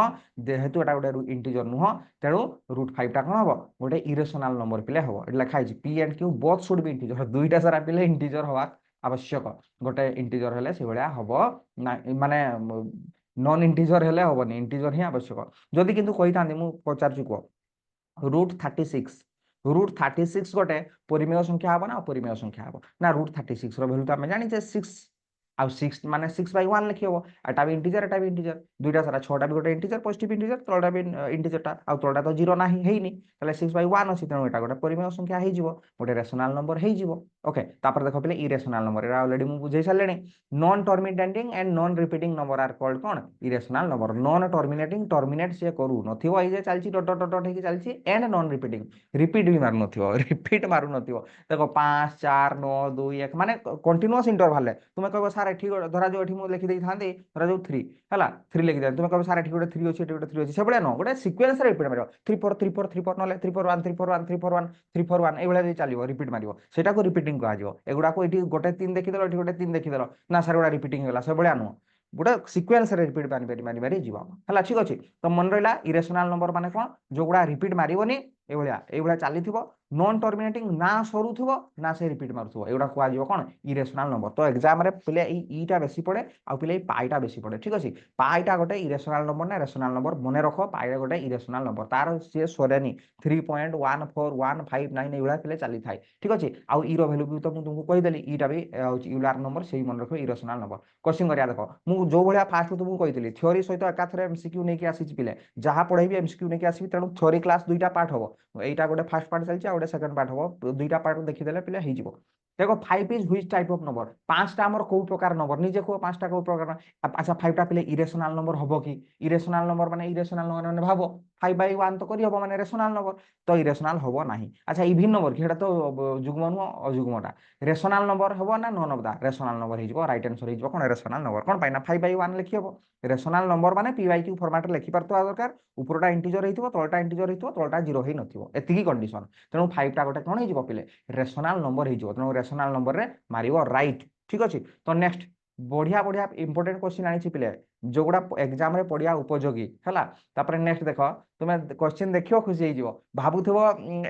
যেহেতু এটা গোটে इंटीजर নুহ তেণু √5 টা কোন হবো গোটে ইরেশনাল নম্বর পিলে হবো এটা লেখা আছে p and q both should be integer দুইটা সারা পিলে इंटीजर হওয়া আবশ্যক গোটে इंटीजर হেলে সে ভলিয়া হবো না মানে নন इंटीजर হেলে হবনি इंटीजर হি আবশ্যক যদি কিন্তু কইতান্তি মু পচারছি কো √36 √36 गोटे परिमेय संख्या हम ना अपरिमेय संख्या हम ना √36 भैल्यू तो आम जानी 6 आउ 6 माने 6/1 लिखि हम एटा भी इंटीजर एटा भी इंटीजर दुईटा सारा छटा भी गोटे इंटीजर पॉजिटिव इंटीजर तलटा भी इंटीजरटा आउ तलटा तो 0 नाही हेइनी तले 6/1 अछि तेणु एटा गोटे परिमेय संख्या हेइ जिवो गोटे रेशनल नंबर हेइ जिवो ओके तापर देखो पले इरेशनल नंबर एरा ऑलरेडी मु बुझै सालेनी non terminating and non repeating number are called कोन irrational number non terminating terminate से करू नथिवो ए जे चलची डॉट डॉट डॉट हेकि चलची एंड नॉन रिपीटिंग रिपीट भी मारु नथिवो रिपीट मारु नथिवो देखो 5 4 9 2 1 माने कंटीन्यूअस इंटरवल तुम कहबो सार एठी धरा जो एठी मु लिखि देई थांदे धरा जो 3 हला 3 लिखि दे तुम कहबो सार एठी गोटे 3 अछि एठी गोटे 3 अछि सेबळे न गोटे सीक्वेंस रे रिपीट मारियो 3 4 3 4 3 4 नले 3 4 1 3 4 1 3 4 1 3 4 1 ए भले चलियो रिपीट मारियो सेटा को रिपीटिंग कहा जिवो एगुडा को एठी गोटे 3 देखि देलो एठी गोटे 3 देखि देलो ना सार गोडा रिपीटिंग होला सेबळे न गोटे सीक्वेंस रे रिपीट मारि मारि मारि जीवा हला ठीक अछि तो मन रहिला इरेशनल नंबर माने कोन जो गुडा रिपीट मारिबोनी ए भलिया चलीथिबो नॉन टर्मिनेटिंग ना सरुथिबो ना से रिपीट मारुथिबो एगुडा कुआ जिवो कोन इरेशनल नंबर तो एग्जाम रे पिले ईटा बेसी पड़े आ पिले पाइटा बेसी पड़े ठीक अछि पाइटा गोटे इरेशनल नंबर ना रेशनल नंबर मने रखो पाइटा गोटे इरेशनल नंबर तार से सोरेनी 3.14159 एगुडा पिले चली थाई ठीक अछि आ ई रो वैल्यू भी तो तुमको कहि देली ईटा भी यूलर नंबर सेही मन रखो इरेशनल नंबर क्वेश्चन करिया देखो मु जो भलिया फास्ट तुमको कहितली थ्योरी सहित एकाथरे एमसीक्यू नै कि आसी पिले जहा पढैबी एमसीक्यू नै कि आसी तेणु थ्योरी क्लास दुईटा पार्ट हबो एटा गोटे फर्स्ट पार्ट चलछि आ गोटे सेकंड पार्ट हबो दुईटा पार्ट देखि देले पिले हेइ जिवो देखो 5 is which type of number पांचटा हमर को प्रकार नंबर निजे को पांचटा को प्रकार अच्छा 5 टा पिले इरेशनल नंबर हबो कि इरेशनल नंबर माने इरेशनल नंबर माने भाबो 5/1 तो करी हबो माने रेशनल नंबर तो इरेशनल हबो नाही अच्छा इभिन्न नंबर कि हेटा तो जुग्म नु अजुग्मटा रेशनल नंबर हबो ना none of the rational number हिजबो राइट आंसर हिजबो कोन रेशनल नंबर कोन पाइना 5/1 लिखि हबो रेशनल नंबर माने p/q फॉर्मेट रे लिखि परतो दरकार ऊपरटा इंटीजर हेतिबो तलटा इंटीजर हेतिबो तलटा 0 हेइ नथिबो एतिकी कंडीशन तेणु 5 टा गोटे कोन हिजबो पिले रेशनल नंबर हिजबो तेणु रेशनल नंबर रे मारिबो राइट ठीक अछि तो नेक्स्ट बढ़िया बढ़िया इंपोर्टेंट क्वेश्चन आनी पिले जो गुडा एग्जाम रे पढ़िया उपयोगी हला तापर नेक्स्ट देखो तुमे क्वेश्चन देखियो खुशी हे जिवो भाबुथिबो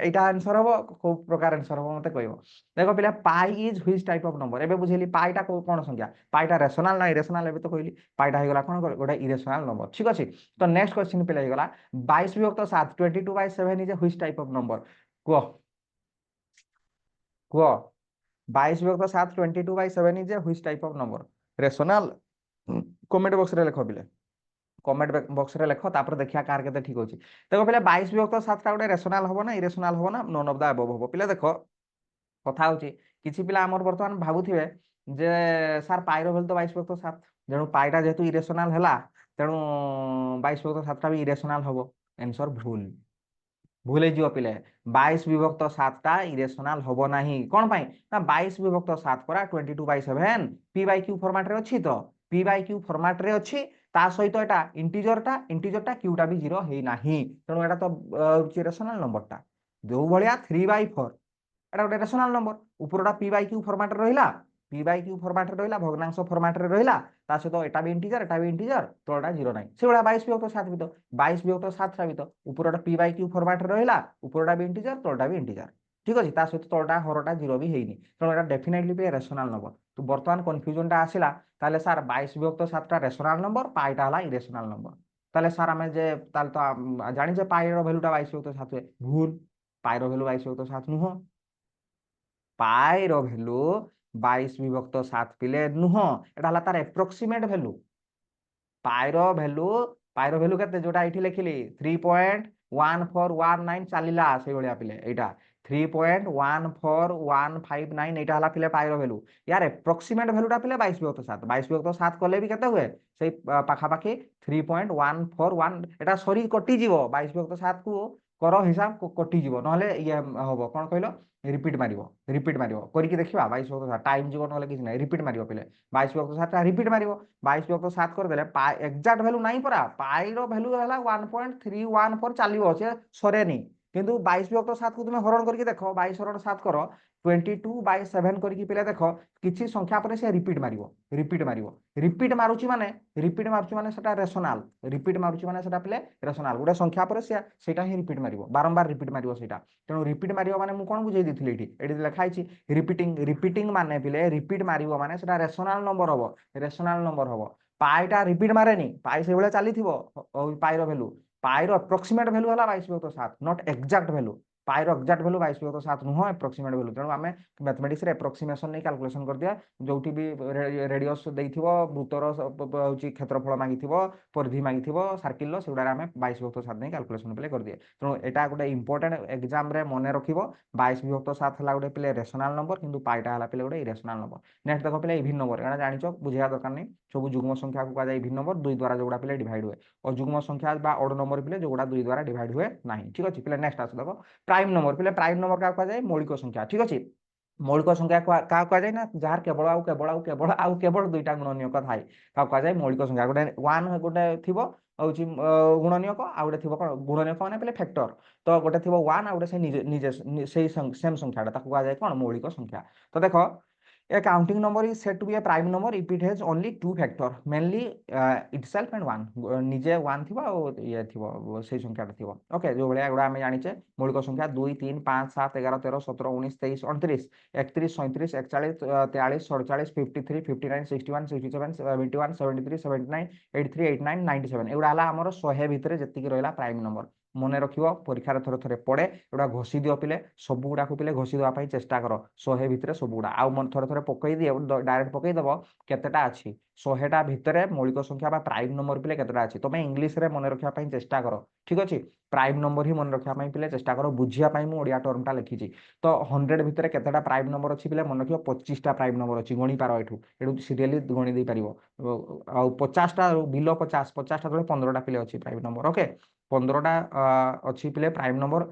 एटा आंसर हबो को प्रकार आंसर हबो मते कहबो देखो पिले pi is which type of number एबे बुझेली पाईटा को कोन संख्या पाईटा रेशनल ना इरेशनल एबे तो कहली पाईटा हे गला कोन गोटे इरेशनल नंबर ठीक अछि तो नेक्स्ट क्वेश्चन पिले हे गला 22 विभक्त 7 22/7 is which type of number को 22 विभक्त 7 22/7 is which type of number rational comment box रे लिखो पिले कमेंट बॉक्स रे लिखो तापर देखिया कार केते ठीक होची देखो पिले 22 विभक्त 7 टा गोटे रेशनल हबो ना इरेशनल हबो ना नन ऑफ द अबव हबो पिले देखो कथा होची किछि पिला हमर वर्तमान भाबुथिबे जे सर पाइरो भेल तो 22 विभक्त 7 जेनु पाइटा जेतु इरेशनल हला तेनु 22 विभक्त 7 टा भी इरेशनल हबो आंसर भूल भूले जीव पिले 22 विभक्त 7 टा इरेशनल हबो नाही कोन पाई ना 22 विभक्त 7 परा 22/7 p/q फॉर्मेट रे अछि तो p/q फॉर्मेट रे अछि ता सहित एटा इंटीजर टा q टा भी 0 हेइ नाही तेनु एटा तो रेशनल नंबर टा जो भलिया 3/4 एटा गोटे रेशनल नंबर ऊपरटा p/q फॉर्मेट रे रहिला p/q फॉर्मेट रे रहिला भग्नांश फॉर्मेट रे रहिला ता सहित एटा भी इंटीजर तळटा 0 नाही से भलिया 22 विभक्त 7 भी तो 22 विभक्त 7 टा भी तो ऊपरटा p/q फॉर्मेट रे रहिला ऊपरटा भी इंटीजर तळटा भी इंटीजर ठीक अछि ता सहित तळटा हरटा 0 भी हेइनी तेणु एटा डेफिनेटली पे रेशनल नंबर तो वर्तमान कन्फ्यूजन टा आसिला ताले सर 22 विभक्त 7 टा रेशनल नंबर पाइटा हला इरेशनल नंबर ताले सर हमें जे ताले तो जानि जे पाइ रो वैल्यू टा 22 विभक्त 7 भूल पाइ रो वैल्यू 22 विभक्त 7 नुह पाई रो वैल्यू 22 विभक्त 7 पिले नुह एटा हला तार एप्रोक्सीमेट वैल्यू ପାଇର ଭ୍ୟାଲୁ କେତେ ଯୋଉଟା ଏଇଠି ଲେଖିଲି 3.1419 ଚାଲିଲା ସେଇଭଳିଆ ପିଲେ ଏଇଟା 3.1419 ଏଇଟା ହେଲା ପିଲେ ପାଇର ଭ୍ୟାଲୁ यार एप्रोक्सीमेट भैल्यूटा पिले 22/7 कले भी केते हुए से पाखापाखि 3.141 एटा सरी कटि जीव 22/7 को कर हिसाब कटि जीव नहले ये हबो कोन कहलो रिपीट मारिबो करिके देखिबा 22/7 टाइम जीव नहले किछ नै रिपीट मारिबो पिले 22/7 टा रिपीट मारिबो 22/7 कर देले एग्जैक्ट भ्यालु नाही परा पाई रो भ्यालु हला 1.314 चालिबो से सरेनी किंतु 22/7 को तुम हरण करके देख 22 हरण 7 कर 22/7 करके पिले देख किसी संख्या पर से रिपीट मारुची माने सेटा रेशनल रिपीट मारुची माने सेटा पिले रेशनल गोटे संख्या पर से सेटा ही रिपीट मारिबो बारंबार रिपीट मारिबो सेटा तेणु रिपीट मारिबो माने मु कोन बुझेई दिथिली एठी लिखा हिची रिपीटिंग माने पिले रिपीट मारिबो माने सेटा रेशनल नंबर हबो पाइटा रिपीट मारेनी पाइ से बेले चलीथिबो पाइर भ्यालु पाइर अप्रोक्सीमेट भ्यालु हला 22/7 नॉट एग्जैक्ट भ्यालु पाइर एग्जैक्ट भ्यालु 22/7 नुह एप्रोक्सीमेट भ्यालु तेणु आमे मैथमेटिक्स रे एप्रोक्सीमेशन नै कैलकुलेशन कर दिया जोठी भी रेडियस देइथिबो वृत्तर होची क्षेत्रफल मागिथिबो परिधि मागिथिबो सर्किल रो सेउडा आमे 22/7 नै कैलकुलेशन प्ले कर दिए तेणु एटा गोटे इंपोर्टेंट एग्जाम रे मने रखिबो 22/7 हला गोटे प्ले रेशनल नंबर किंतु पाइटा हला प्ले गोटे इरेशनल नंबर नेक्स्ट देखो प्ले इवन नंबर एना जानिचो बुझिया दरकार नै सब जुग्म संख्या को कहा इवन नंबर दुई द्वारा जोड़ा प्ले डिवाइड हुए और जुग्म संख्या बा ऑड नंबर प्ले जोड़ा दुई द्वारा डिवाइड हुए नहीं ठीक अछि प्ले नेक्स्ट आस देखो prime number play prime number का कहा मौलिक संख्या ठीक अछि मौलिक संख्या क्या कहुए ना जार केवल दुईटा गुणनीयक थाए क्या मौलिक संख्या गोटे 1 गोटे थिबो होची गुणनीयक आ गोटे थिबो कोन गुणनीयक माने पले फैक्टर तो गोटे थिबो 1 आ गोटे से निजे निजे सेम संख्याटा ताको कहा जाय कोन मौलिक संख्या तो देखो A counting number is said to be a prime number if it has only two factor, mainly itself and one. निजे one थिबा और ये थिबा से संख्याटा थिबा ओके जो भलिया एगुडा हमें जानिचे मौलिक संख्या 2 3 5 7 11 13 17 19 23 29 31 37 41 43 47 53 59 61 67 71 73 79 83 89 97 एगुडा हला हमर 100 भितरे जति की रहला प्राइम नंबर मने रखिबो परीक्षा थरे थरे पड़े एगुडा घोषी दियो पिले सब गुडा को पिले घोषी देवा चेष्टा कर 100 भितरे सब गुडा आउ मन थरे थरे पकई दिए डायरेक्ट पकई दबो केतेटा अछि 100टा भितरे मौलिक संख्या बा प्राइम नंबर पिले केतेटा अछि तमे इंग्लिश रे मने रखिया पई चेष्टा करो ठीक अछि प्राइम नंबर ही मन रखिया पई पिले चेष्टा करो बुझिया पई मु ओडिया टर्मटा लिखिछि तो 100 भितरे केतेटा प्राइम नंबर अछि पिले मन रखियो 25टा प्राइम नंबर अछि गणी पारो एठू सीरियली गणी देई परिबो आ 50टा बिलो 50टा तले 15टा पिले अछि प्राइम नंबर ओके 15टा अच्छी पिले प्राइम नंबर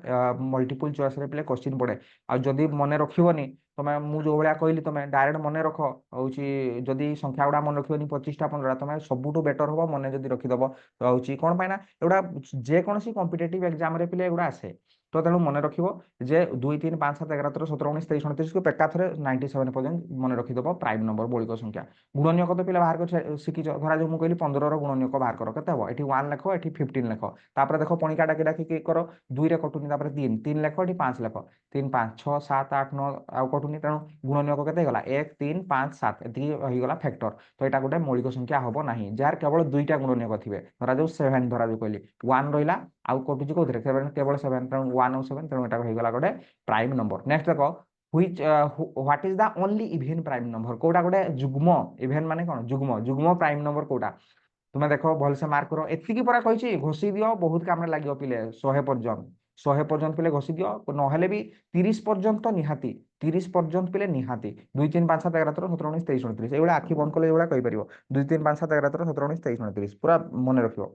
मल्टीपल चॉइस रे पिले क्वेश्चन पड़े आ जदी मने रखिबोनी तमे मु जो भलिया कहली तमे डायरेक्ट मने रख होची जदी संख्या गुडा मन रखिबोनी 25टा 15टा तमे सबुटू बेटर होबो मने जदी रखि दबो होची कोन पाइना एडा जे कोनसी कॉम्पिटिटिव एग्जाम रे पिले एगुडा आसे तो तेणु मन रखिबो जे 2 3 5 7 11 13 17 19 23 29 को पेका थरे 97 पर्यंत मन रखि दबो प्राइम नंबर मौलिक संख्या गुणनीयक तो पिला बाहर कर सिखि धरा जो मु कहली 15 रो गुणनीयक बाहर करो केते हबो एठी 1 लेखो एठी 15 लेखो तापर देखो पणिका डाकी डाकी करो 2 रे कटुनी तापर 3 3 लेखो एठी 5 लेखो 3 5 6 7 8 9 आउ कटुनी तेणु गुणनीयक केते गला 1 3 5 7 एती होई गला फैक्टर तो एटा गोटे मौलिक संख्या हबो नाही जार केवल दुईटा गुणनीयक थिबे धरा जो 7 धरा जो कहली 1 रहिला आउ कटुची कोथरे केवल 7 तेणु 1 और 7 तेणु एटा होई गला गोटे प्राइम नंबर नेक्स्ट देखो which what is the only even prime number कोडा गोटे जुग्म इवेन माने कोन जुग्म प्राइम नंबर कोडा तुमे देखो भल से मार्क करो एतिकी परा कहिछि घोषी दियो बहुत काम रे लागियो पिले 100 पर्यंत पिले घोषी दियो न हेले भी 30 पर्यंत तो निहाती 30 पर्यंत पिले निहाती 2 3 5 7 11 13 17 19 23 29 एगुडा आखि बंद कले एगुडा कहि परिबो 2 3 5 7 11 13 17 19 23 29 पूरा मने रखियो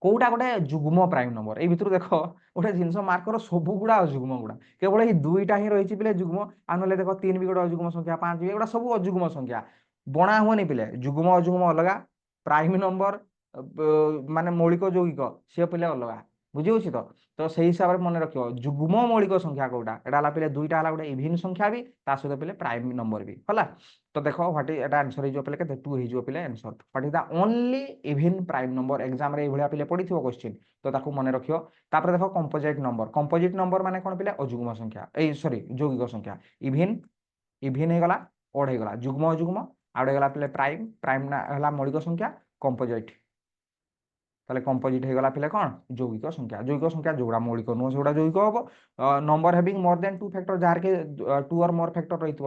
कोउटा गोटे जुग्म प्राइम नंबर ए भितरु देखो गोटे जिंस मार्क करो सब गुडा जुग्म गुडा केवल ए दुईटा ही रहिछि पिले जुग्म आनले देखो 3 भी गोटे अजुग्म संख्या 5 भी एगुडा सब अजुग्म संख्या बणा हुएनी पिले जुग्म अजुग्म अलगा प्राइम नंबर माने मौलिक यौगिक से पिले अलगा बुझी होछि तो सेही हिसाब रे मन रखियो जुग्म मौलिक संख्या कोउटा एडा हला पिले दुईटा हला गोटे इवन संख्या भी ता सहित पिले प्राइम नंबर भी हला तो देखो व्हाट इज एटा आंसर हिजो पिले केते 2 हिजो पिले answer what is the only even prime number exam रे भलिया पिले पडिथिबो क्वेश्चन तो ताकू मन रखियो तापर देखो कंपोजिट नंबर माने कोन पिले अजुग्म संख्या ए सॉरी यौगिक संख्या इवन हे गला ओड हे गला जुग्म अजुग्म आडे गला पिले प्राइम ना हला मौलिक संख्या कंपोजिट তাহলে কম্পোজিট হয়ে গলা পিলে কোন যৌগিক সংখ্যা যোগড়া মৌলিক নুহ সেগুড়া যৌগিক হবো নম্বর হ্যাভিং মোর দেন টু ফ্যাক্টর যার কে টু অর মোর ফ্যাক্টর রইতিব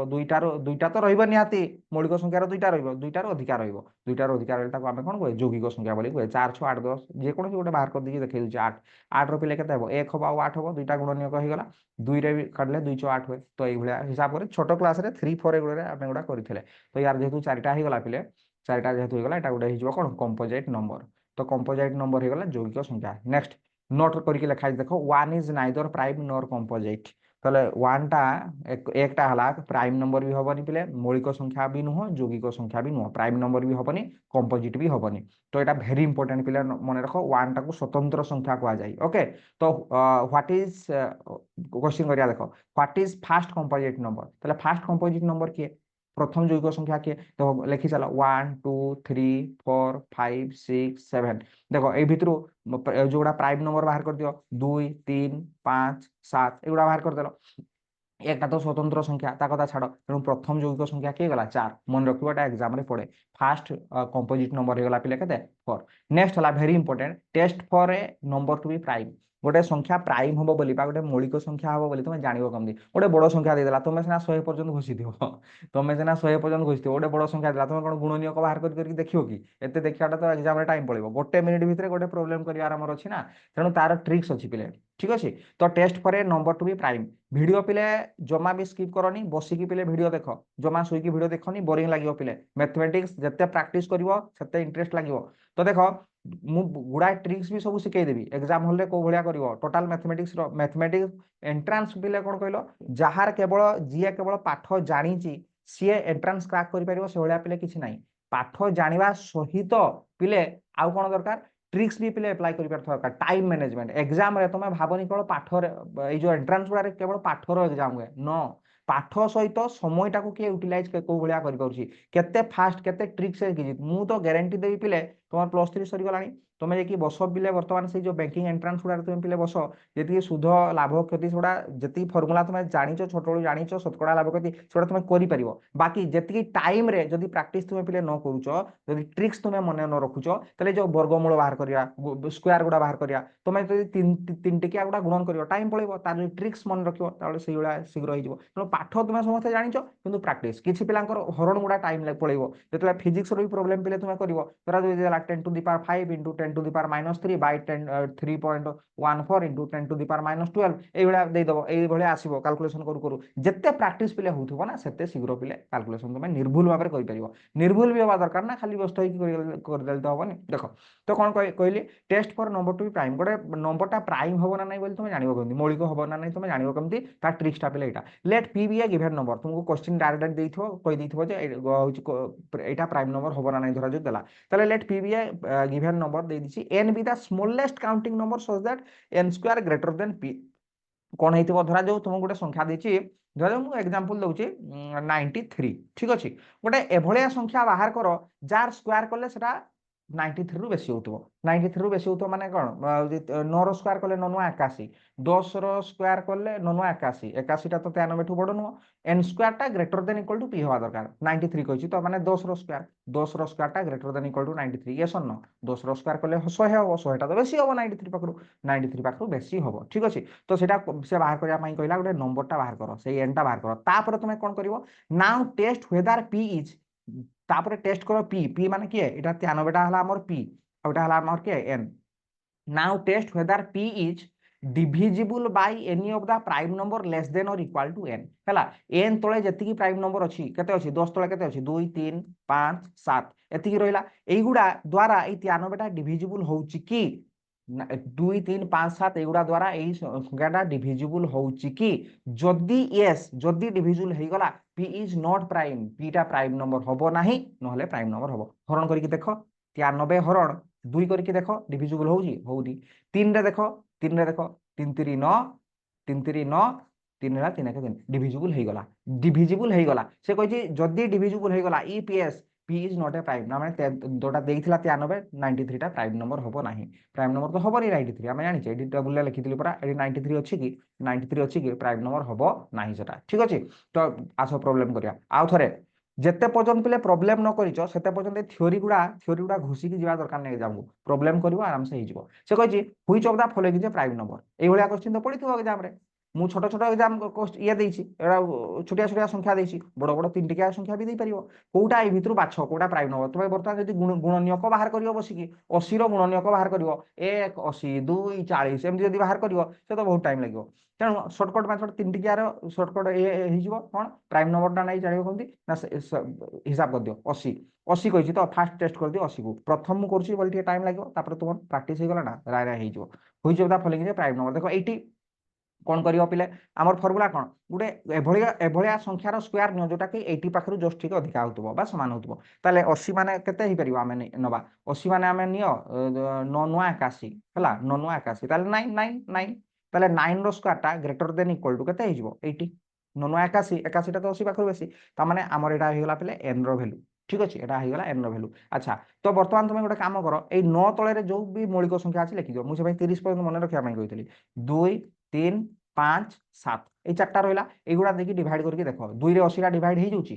দুইটা তো রহিব নিহাতি মৌলিক সংখ্যার দুইটা রহিব দুইটার অধিকা রহিব দুইটার অধিকা রহিলে তাকে আমি কোন কই যৌগিক সংখ্যা বলি কই 4 6 8 10 যে কোনসি গোটে বাহার করে দিকে দেখাই দଉଛି 8 8 র পিলে কেতে হবো 1 হবো আর 8 হবো দুইটা গুণনীয়ক হয়ে গলা 2 রে কাটলে 2 6 8 हुए তো এই ভলিয়া হিসাব করে ছোট ক্লাস রে 3 4 এগুড়ে আমি গুড়া করিଥିଲେ তো ইয়ার যেহেতু চারিটা হয়ে গলা পিলে চারিটা যেহেতু হয়ে গলা এটা গোটে হইଯିବ কোন কম্পোজিট নম্বর তো কম্পোজিট নম্বর হয়ে গলা যৌগিক সংখ্যা নেক্সট নোট করিকি লেখা আছে দেখো 1 ইজ নাইদর প্রাইম নর কম্পোজিট তাহলে 1 টা একটা হলা প্রাইম নম্বর भी হবনি পিলে মৌলিক সংখ্যা भी নুহ যৌগিক সংখ্যা भी নুহ প্রাইম নম্বর भी হবনি কম্পোজিট भी হবনি তো এটা ভেরি ইম্পর্টেন্ট পিলে মনে রাখো 1 টাকু স্বতন্ত্র সংখ্যা কুয়া যায় ওকে তো হোয়াট ইজ কোশ্চেন করিয়া দেখো হোয়াট ইজ ফার্স্ট কম্পোজিট নম্বর তাহলে ফার্স্ট কম্পোজিট নম্বর কি প্রথম যৌগিক সংখ্যা কি তো লেখি চাল 1 2 3 4 5 6 7 দেখো এই ভিতরু যোগড়া প্রাইম নম্বর বাহার করে দিও 2 3 5 7 এগুলা বাহার করে দেলো একটা তো স্বতন্ত্র সংখ্যা তা কথা ছাড় তেমন প্রথম যৌগিক সংখ্যা কি গলা 4 মনে রাখিবা এটা এক্সাম রে পড়ে ফার্স্ট কম্পোজিট নম্বর হয়ে গলা পিলে কেতে 4 নেক্সট হলা very important test for a number to be prime গোটে সংখ্যা প্রাইম হবো বলি বা গোটে মৌলিক সংখ্যা হবো বলি তুমি জানিব কেমতি গোটে বড় সংখ্যা দেইদেলা তুমি সিনা 100 পর্যন্ত ঘুষি দিও তুমি সিনা 100 পর্যন্ত ঘুষি দিও গোটে বড় সংখ্যা দেলা তুমি কোন গুণনীয়ক বাহার করি দেখিও কি এতে দেখিয়াটা তো এক্সাম রে টাইম পড়িব গোটে মিনিট ভিতরে গোটে প্রবলেম করিবার আমার ଅଛି না তেଣୁ তার ট্রিক্স ଅଛି পিলে ঠিক আছে তো test for a number to be prime video পিলে জমা भी स्किप करनी बसिकी पिले वीडियो देख जमा शुईकी वीडियो देखनी बोरिंग लगे पिले मैथमेटिक्स जिते प्रैक्टिस करिवो सेते इंटरेस्ट लगिवो तो देख मु गुडा ट्रिक्स भी सब शिखई देबी एग्जाम हॉल रे को भलिया करिवो टोटल मैथमेटिक्स एंट्रांस पिले कोन कहलो जहार केवल जिए केवल पाठ जानिची सीए एंट्रांस क्रैक करि परिवो से भलिया पिले किछि नाही पाठ जानिबा सहित पिले आउ कोन दरकार ट्रिक्स भी पिले अप्लाई करि परथो दरकार टाइम मैनेजमेंट एग्जाम रे तुमे भाबनी केवल पाठ रे ए जो एंट्रांस गुडा केवल पाठ रो एग्जाम हुए नो पाठ सहित समयटा को किए यूटिलाइज को भलिया करि परछि केते फास्ट केते ट्रिक्स है कि मु तो गारंटी देबी पिले तुम प्लस 3 सरी गलानी तुम जे कि बस पिले वर्तमान से जो बैंकिंग एंट्रांस गुडा तुम पिले बस जेति सुध लाभ क्षति सेडा जेति फार्मूला तुम जानिचो छोटळु जानिचो शतकड़ा लाभ क्षति सेडा तुम करि परिवो बाकी जेति टाइम रे जदी प्रैक्टिस तुम पिले न करूचो जदी ट्रिक्स तुम मन न रखुचो तले जो वर्गमूल बाहर करिया स्क्वायर गुडा बाहर करिया तुम जदी तीन टिकिया गुडा गुणन करियो टाइम पळेबो तार जो ट्रिक्स मन रखियो ताले सेही गुडा शीघ्र होई जिवो तो पाठ तुम समस्त जानिचो किंतु प्रैक्टिस किछि पिलांकर हरण गुडा टाइम ले पळेबो जेतला फिजिक्स रो भी प्रॉब्लम पिले तुम करिवो तोरा जो देला 10 to the power 5 into 10 to the power minus 3 by 10 3.14 into 10 to the power minus 12 এই ভলিয়া দেই দবো এই ভলিয়া আসিবো ক্যালকুলেশন কरू কरू যেতে প্র্যাকটিস পিলে होउथबो ना সেতে শীঘ্র পিলে ক্যালকুলেশন তুমি নির্ভুল ভাবে করি পারিবো নির্ভুল भी হবা দরকার না খালি বসত হই করে দেল তো হবনি দেখো তো কোন কইলি test for number to be prime গোটে নম্বরটা প্রাইম হবো না নাই বলি তুমি জানিবো কেমতি মৌলিক হবো না নাই তুমি জানিবো কেমতি তার ট্রিক্সটা পিলে এটা late p be a given number तुमको क्वेश्चन डायरेक्ट देइथबो कहि देइथबो जे एटा प्राइम नंबर हबो ना নাই ধরা যদি দেলা তাহলে let p be a given number दे दिछि n be the smallest counting number such that n square greater than p কোন হইতিবো ধরা যাও তুমি গোটে সংখ্যা দিছি ধরা যাও মু एग्जांपल দউছি 93 ঠিক আছে গোটে এভলিয়া সংখ্যা বাহার কর যার স্কয়ার করলে সেটা 93 রু বেশি হউতবো 93 রু বেশি হউতবো মানে কোন 9 র স্কয়ার করলে 9 81 10 র স্কয়ার করলে 9 81 81 টা তো 93 ঠু বড় নুহ n স্কয়ার টা greater than equal to p হওয়া দরকার 93 কইছি তো মানে 10 র স্কয়ার টা greater than equal to 93 yes or no 10 র স্কয়ার করলে 100 হবে 100 টা তো বেশি হবে 93 পাখরু 93 পাখরু বেশি হবে ঠিক আছে তো সেটা সে বাহার করিয়া পাই কইলা গোটে নম্বরটা বাহার কর সেই n টা বাহার কর তারপরে তুমি কোন করিব নাও টেস্ট whether p is তারপরে টেস্ট করো পি পি মানে কি এটা 93 টা হলা আমার পি আর এটা হলা আমার কি N now test whether p is divisible by any of the prime number less than or equal to n হলা n তলে যেতিকি প্রাইম নম্বর ଅଛି কেতে ଅଛି 10 তলে কেতে ଅଛି 2 3 5 7 এতিকি রহিলা এইগুডা দ্বারা এই 93 টা ডিভিজিবল হউচি কি 2 3 5 7 এগুডা দ্বারা এই সংখ্যাটা ডিভিজিবল হউচি কি যদি ইয়েস যদি ডিভিজিবল হই গলা p is not prime p টা প্রাইম নম্বর হবো নাহি নহলে প্রাইম নম্বর হবো হরণ করিকি দেখো 93 হরণ 2 করিকি দেখো ডিভিজিবল হউজি হউদি 3 রে দেখো 3 রে দেখো 3 3 9 3 3 9 3 রা 3 3 ডিভিজিবল হই গলা সে কইছি যদি ডিভিজিবল হই গলা EPS p is not a prime না মানে দুটা দেইছিলা 93 93 টা প্রাইম নম্বর হবো নাহি প্রাইম নম্বর তো হবো নি 93 আমি জানিছি এডি টেবুলে লিখিতলি পরা এডি 93 ଅଛି কি 93 ଅଛି কি প্রাইম নম্বর হবো নাহি সেটা ঠিক আছে তো আসো প্রবলেম করিয়া আউ থরে যেতে পর্যন্ত পিলে প্রবলেম ন করিছ সেতে পর্যন্ত থিওরি গুড়া ঘুষিকি যা দরকার নাই এক্সাম প্রবলেম করিব আরামসে হইଯିବ সে কইছি which of the following is a prime number এইভাবে কোশ্চিন তো পড়িথিব এক্সাম রে মু ছোট ছোট এক্সাম ইয়ে ଦେଇছি এরা ছোটিয়া ছোটিয়া সংখ্যা ଦେଇছি বড় বড় তিনটিকিয়া সংখ্যা বি দেই পারিব কোউটা এই ভিতরু বাছ কোউটা প্রাইম নম্বর তুমি বর্তমান যদি গুণনীয়ক বাহার করিব বসিকি 80 র গুণনীয়ক বাহার করিব 1 80 2 40 এমতি যদি বাহার করিব সে তো বহুত টাইম লাগিব তেଣୁ সর্টকট মেথড তিনটিকিয়ার সর্টকট ହେଇଯିବ କ'ଣ প্রাইম নম্বরটা নাই জাଣିব কেমতি না হিসাব କରିଦିଅ 80 80 କହିଛି ତ ଫାଷ୍ଟ ଟେଷ୍ଟ କରିଦିଅ 80 କୁ ପ୍ରଥମ ମୁଁ କରୁଛି ବୋଲି ଟିକେ ଟାଇମ୍ ଲାଗିବ ତାପରେ ତୁମର ପ୍ରାକ୍ଟିସ ହେଇଗଲା ନା ରାୟ ରାୟ ହେଇଯିବ ହୋଇଯିବ ତା ଫଲିଂ ଯେ ପ୍ରାଇମ୍ ନମ୍ବର ଦେଖ ଏଇଠି କ'ଣ କରିବ ପିଲେ ଆମର ଫର୍ମୁଲା କ'ଣ ଗୋଟେ ଏଭଳିଆ ସଂଖ୍ୟାର ସ୍କୋୟାର ନିଅ ଯୋଉଟା କି 80 ପାଖରୁ ଜଷ୍ଟ ଟିକେ ଅଧିକା ହଉଥିବ ବା ସମାନ ହଉଥିବ ତାହେଲେ 80 ମାନେ କେତେ ହେଇପାରିବ ଆମେ ନବା 80 ମାନେ ଆମେ ନିଅ 9 ହେଲା 9 ତାହେଲେ 9 ତାହେଲେ 9 ର ସ୍କୋୟାରଟା ଗ୍ରେଟର ଦେନ୍ ଇକ୍ୱାଲ ଟୁ କେତେ ହେଇଯିବ 80 81 ଟା ତ 80 ପାଖରୁ ବେଶୀ ତା ମାନେ ଆମର ଏଟା ହେଇଗଲା ପିଲେ n ର ভ্যালু ঠিক আছে এটা ହେଇଗଲା n ର ভ্যালু আচ্ছা তো বর্তমান তুমি ଗୋଟେ কাম কর এই 9 তଳରେ ଯୋଉ ବି মৌলিক সংখ্যা আছে লিখি দিও ମୁଁ সেପାଇଁ 30 পর্যন্ত মনে ରଖିବା ପାଇଁ କହିଥିଲି 2 3 5 7 এই চারটা রইলা এইগুলা দেখি ডিভাইড করিকি দেখো 2 রে 80 টা ডিভাইড ହେଇଯାଉଛି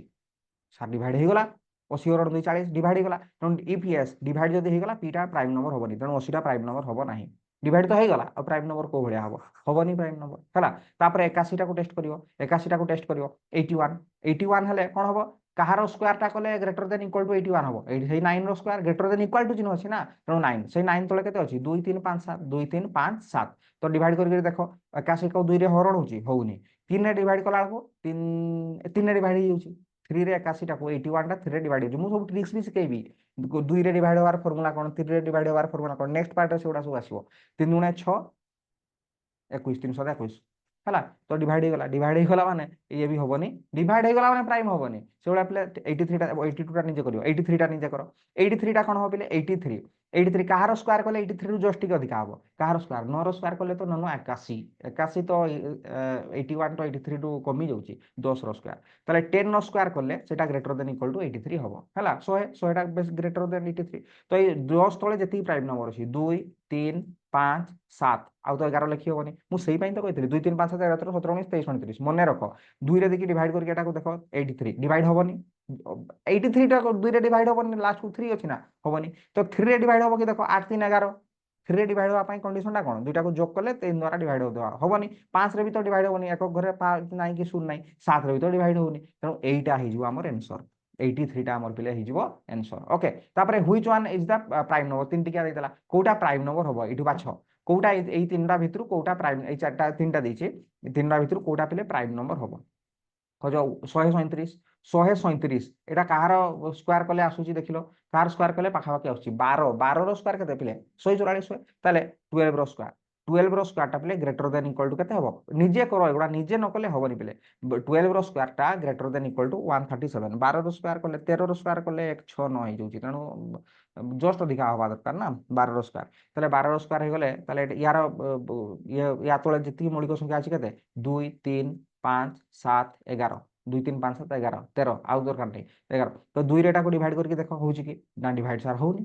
7 ডিভাইড ହେଇଗଲା 80 ର 2 40 ডিভাইড ହେଇଗଲା ତେଣୁ if yes ডিভাইড যদি ହେଇଗଲା p টা প্রাইম নম্বর হবনি তেଣୁ 80 টা প্রাইম নম্বর হব ନାହିଁ ডিভাইড তো ହେଇଗଲା ଆଉ ପ୍ରାଇମ ନମ୍ବର କୋଉ ଭଳିଆ ହବ ହବନି ପ୍ରାଇମ ନମ୍ବର ହେଲା ତାପରେ 81 ଟାକୁ ଟେଷ୍ଟ କରିବ 81 ଟାକୁ ଟେଷ୍ଟ କରିବ 81 ହେଲେ କ'ଣ ହବ କାହାର ସ୍କୋୟାର ଟା କଲେ ଗ୍ରେଟର ଦେନ୍ ଇକ୍ୱାଲ ଟୁ 81 ହବ ଏଇଠି ସେଇ 9 ର square greater then equal to ଚିହ୍ନ ଅଛି ନା ତେଣୁ 9 ସେଇ 9 ତଳେ କେତେ ଅଛି 2 3 5 7 2 3 5 7 ତ ডিভাইড କରିକି ଦେଖ 81 କୁ 2 ରେ ହରଣ ହଉଛି ହଉନି 3 ରେ ডিভাইড কলা বেଳକୁ 3 ରେ ডিভাইড ହେଇଯାଉଛି 3 ରେ 81 ଟାକୁ 81 ଟା 3 ରେ ডিভাইড ହେଇଯାଉଛି ମୁଁ ସବୁ ଟ୍ରିକ୍ସ ବି ଶିଖେଇବି 2 ରେ ডিভাইড হওয়ার ফর্মুলা কোন 3 ରେ ডিভাইড হওয়ার ফর্মুলা কোন নেক্সট পার্ট রে সেগুলা ସବୁ ଆସିବ 3 ଗୁণে 6 21 321 ହେଲା ତ ଡିଭାଇଡ ହେଇଗଲା ମାନେ ଇଏ ବି ହବନି ଡିଭାଇଡ ହେଇଗଲା ମାନେ ପ୍ରାଇମ ହବନି ସେଗୁଡା ପିଲେ 83 ଟା 82 ଟା ନିଜେ କରିବ 83 ଟା ନିଜେ କର 83 ଟା କ'ଣ ହବ ପିଲେ 83 କାହାର ସ୍କୋୟାର କଲେ 83 ରୁ ଜଷ୍ଟ ଟିକେ ଅଧିକା ହବ କାହାର ସ୍କୋୟାର 9 ର ସ୍କୋୟାର କଲେ ତ 9 81 ତ 81 ତ 83 ରୁ କମି ଯାଉଛି 10 ର ସ୍କୋୟାର ତାହେଲେ 10 ର ସ୍କୋୟାର କଲେ সেটা গ্রেটর দেন ইকুয়াল টু 83 হব ହେଲା 100 টা গ্রেটর দেন 83 তো এই 10 তଳେ যেତିକି প্রাইম নম্বর ଅଛି 2 3 5 7 ଆଉ ତ 11 ଲେଖି ହବନି ମୁଁ ସେଇ ପାଇଁ ତ କହିଥିଲି 2 3 5 7 11 17 19 23 29 ମନେ ରଖ 2 ରେ ଦେଖି ডিভাইড କରିକି এটাକୁ ଦେଖ 83 ডিভাইড হবনি 83 টা 2 ରେ ডিভাইড হবনি লাস্ট କୁ 3 ଅଛି ନା হবনি তো 3 ରେ ডিভাইড হବ কি দেখো 8 3 11 3 ରେ ডিভাইড হওয়া ପାଇଁ কন্ডিশনটা কোন দুইটাକୁ যোগ কলে 3 দ্বারা ডিভাইড হওয়া হবনি 5 রে ବି ତ ডিভাইড হবনি একক ঘরে 5 নাই কি 0 নাই 7 রে ବି ତ ডিভাইড হবনি তেଣୁ এইটা ହେଇଯିବ ଆମର आंसर 83 টা আমার পিলে ହେଇଯିବ आंसर ओके তারপরে which one is the prime number তিন টিকা দেইতলা কোটা প্রাইম নম্বর হবো এটু বাছ কোটা এই তিনটা ভিতরু কোটা প্রাইম এই চারটা তিনটা দিয়েছি তিনটা ভিতরু কোটা পিলে প্রাইম নম্বর হবো খোঁজ 137 এটা কাহার স্কোয়ার কলে আসুচি দেখিল কাহার স্কোয়ার কলে পাখাপাখি আসুচি 12 র স্কোয়ার কেতে পিলে 144 তাহলে 12 র স্কোয়ার 12 র স্কোয়ারটা পিলে গ্রেটর দেন ইকুয়াল টু কেতে হব নিজে করো এগুলা নিজে ন কলে হবনি পিলে 12 র স্কোয়ারটা গ্রেটর দেন ইকুয়াল টু 137 12 র স্কোয়ার কলে 13 র স্কোয়ার কলে 169 হয়ে যাଉଛି তেଣୁ জস্ট ଅଧିକା হওয়া দরকার না 12 র স্কোয়ার তাহলে 12 র স্কোয়ার হয়ে গেলে তাহলে ইয়ার ইয়া তলে যেতিকি মৌলিক সংখ্যা আছে কেতে 2 3 5 7 11 2 3 5 7 11 13 ଆଉ ଦରକାର ନାହିଁ 11 ତ 2 ରେ ଏଟାକୁ ଡିଭାଇଡ କରିକି ଦେଖ ହଉଛି କି ନା ଡିଭାଇଡ ସାର୍ ହଉନି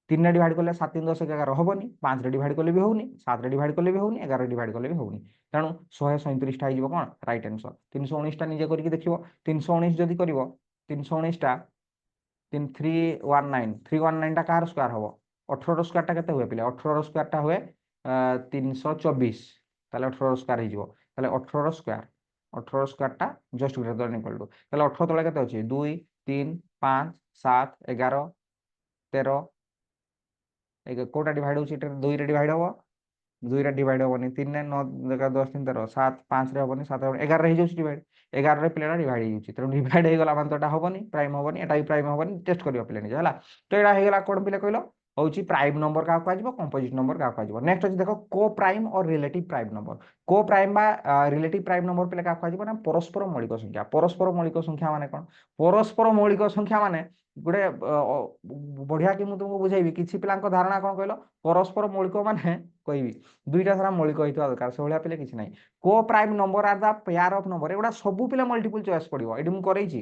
3 ରେ ଡିଭାଇଡ କଲେ 7 3 10 11 ହବନି 5 ରେ ଡିଭାଇଡ କଲେ ବି ହଉନି 7 ରେ ଡିଭାଇଡ କଲେ ବି ହଉନି 11 ରେ ଡିଭାଇଡ କଲେ ବି ହଉନି ତେଣୁ 137 ଟା ହେଇଯିବ କ'ଣ ରାଇଟ୍ आंसर 319 ଟା ନିଜେ କରିକି ଦେଖିବ 319 ଯଦି କରିବ 319 ଟା 319 ଟା কার স্কয়ার হবো 18 র স্কয়ারটা কেতে हुए পিলে 18 র স্কয়ারটা हुए 324 তাহলে 18 র স্কয়ার হইଯିବ তাহলে 18 র স্কয়ার 18 র স্কয়ারটা just greater than equal to তাহলে 18 তলে কেতে আছে 2 3 5 7 11 13 এই কোটা ডিভাইড হচ্ছে এটা 2 রে ডিভাইড হবো 2 রে ডিভাইড হবনি 3 রে 9 জায়গা 10 3 13 7 5 রে হবনি 7 রে 11 রে ହେଇଯାଉଛି ডিভাইড 11 ରେ ପିଲାଟା ଡିଭାଇଡ ହେଇଯାଉଛି ତେଣୁ ଡିଭାଇଡ ହେଇଗଲା ମାନେ ତ ଏଟା ହବନି ପ୍ରାଇମ ହବନି ଏଟା ବି ପ୍ରାଇମ ହବନି ଟେଷ୍ଟ କରିବ ପିଲା ନିଜେ ହେଲା ତ ଏଟା ହେଇଗଲା କୋଣ ପିଲା କହିଲ ହଉଛି ପ୍ରାଇମ ନମ୍ବର କାହାକୁ କୁହାଯିବ କମ୍ପୋଜିଟ ନମ୍ବର କାହାକୁ କୁହାଯିବ ନେକ୍ସଟ ଅଛି ଦେଖ କୋ ପ୍ରାଇମ ଅର ରିଲେଟିଭ ପ୍ରାଇମ ନମ୍ବର କୋ ପ୍ରାଇମ ବା ରିଲେଟିଭ ପ୍ରାଇମ ନମ୍ବର ପିଲା କାହାକୁ କୁହାଯିବ ନା ପରସ୍ପର ମୌଳିକ ସଂଖ୍ୟା ମାନେ କ'ଣ ପରସ୍ପର ମୌଳିକ ସଂଖ୍ୟା ମାନେ ଗୋଟେ ବଢିଆ କି ମୁଁ ତୁମକୁ ବୁଝେଇବି କିଛି ପିଲାଙ୍କ ଧାରଣା କ'ଣ କହିଲ ପରସ୍ପର ମୌଳିକ ମାନେ କହିବି ଦୁଇଟା ସାରା ମୌଳିକ ହେଇଥିବା ଦରକାର ସେଭଳିଆ ପିଲେ କିଛି ନାହିଁ coprime number are the pair of number ଏଗୁଡ଼ା ସବୁ ପିଲା ମଲ୍ଟିପୁଲ ଚଏସ୍ ପଡିବ ଏଠି ମୁଁ କରେଇଛି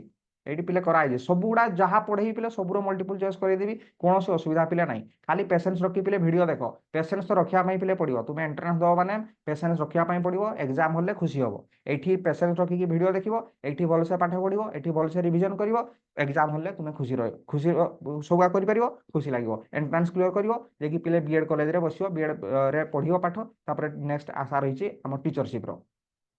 ଏଇଠି ପିଲେ କରାଯାଇଛି ସବୁଗୁଡ଼ା ଯାହା ପଢ଼େଇ ପିଲେ ସବୁର ମଲ୍ଟିପୁଲ ଚଏସ୍ କରିଦେବି କୌଣସି ଅସୁବିଧା ପିଲେ ନାହିଁ ଖାଲି ପେସେନ୍ସ ରଖି ପିଲେ ଭିଡ଼ିଓ ଦେଖ ପେସେନ୍ସ ତ ରଖିବା ପାଇଁ ପିଲେ ପଡ଼ିବ ତୁମେ ଏଣ୍ଟ୍ରାନ୍ସ ଦେବ ମାନେ ପେସେନ୍ସ ରଖିବା ପାଇଁ ପଡ଼ିବ ଏକ୍ଜାମ ହେଲେ ଖୁସି ହବ এইଠି ପେସେନ୍ସ ରଖିକି ଭିଡ଼ିଓ ଦେଖିବ এইଠି ଭଲସେ ପାଠ ପଢ଼ିବ এইଠି ଭଲସେ ରିଭିଜନ କରିବ ଏକ୍ଜାମ ହେଲେ ତୁମେ ଖୁସି ରହିବ ଖୁସି ସବୁଆ କରିପାରିବ ଖୁସି ଲାଗିବ ଏଣ୍ଟ୍ରାନ୍ସ କ୍ଲିୟର କରିବ ଯାଇକି ପିଲେ ବିଏଡ୍ କଲେଜରେ ବସିବ ବିଏଡ୍ ରେ ପଢ଼ିବ ପାଠ ତାପରେ ନେକ୍ସଟ ଆଶା ରହିଛି ଆମ ଟିଚରସିପ୍ର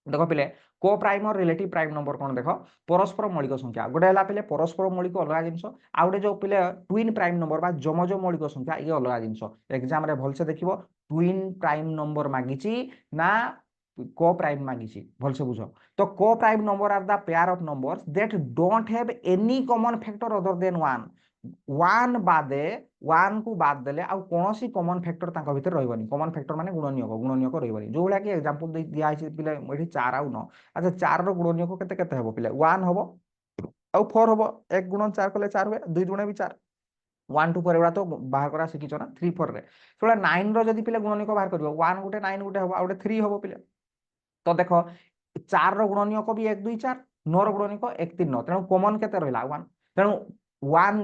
देख पिले को प्राइम और रिलेटिव प्राइम नंबर कौन देख परस्पर मौलिक संख्या गोटे है पिले परस्पर मौलिक अलग जिनस आउ गोटे जो पिले ट्विन प्राइम नंबर बा जमज मौलिक संख्या ये अलग जिनस एग्जाम रे भलसे देखिबो ट्विन प्राइम नंबर मागिची ना को प्राइम मागिची भलसे बुझ तो coprime number are the pair of numbers that don't have any common factor other than one one बादे वन को बाद देले आउ कोनोसी कॉमन फैक्टर तांका भीतर रहबनी कॉमन फैक्टर माने गुणनीयक रहबनी जो भलिया कि एग्जांपल दिया आइछि पिले एठी 4 आउ 9 अच्छा 4 रो गुणनीयक केते केते हेबो पिले 1 हबो आउ 4 हबो 1 गुणन 4 कले 4 हुए 2 गुणे भी 4 1 2 4 एवडा तो बाहर करा सिकिछ ना 3 4 रे सोला 9 रो जदी पिले गुणनीयक बाहर करबो 1 गुटे 9 गुटे हबो आउ गुटे 3 हबो पिले तो देखो 4 रो गुणनीयक भी 1 2 4 9 रो गुणनीयक 1 3 9 तेणु कॉमन केते रहला 1 तेणु वन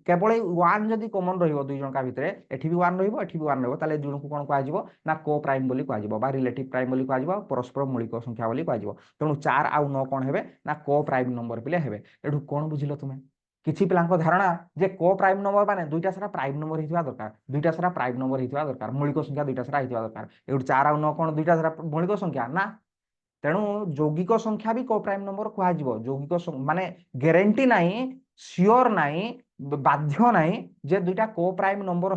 केवल वन जदि कॉमन रहिबो दुई जणका भितरे एठी भी वन रहिबो एठी भी वन रहिबो ताले दुई जणको कोन कुआ जिवो ना को प्राइम बोली कुआ जिवो बा रिलेटिव प्राइम बोली कुआ जिवो परस्पर मौलिक संख्या बोली कुआ जिवो तेणु 4 आउ 9 कोन हेबे ना को प्राइम नंबर पिले हेबे एठु कोन बुझिलो तुमे किछि पिलांको धारणा जे को प्राइम नंबर माने दुईटा सारा प्राइम नंबर हिथिबा दरकार दुईटा सारा प्राइम नंबर हिथिबा दरकार मौलिक संख्या दुईटा सारा हिथिबा दरकार एठु 4 आउ 9 कोन दुईटा सारा मौलिक संख्या ना तेणु यौगिक संख्या भी को प्राइम नंबर कुआ जिवो यौगिक माने ग्यारंटी नाही सियोर नाही बाध्य नाही जे दुईटा को प्राइम नंबर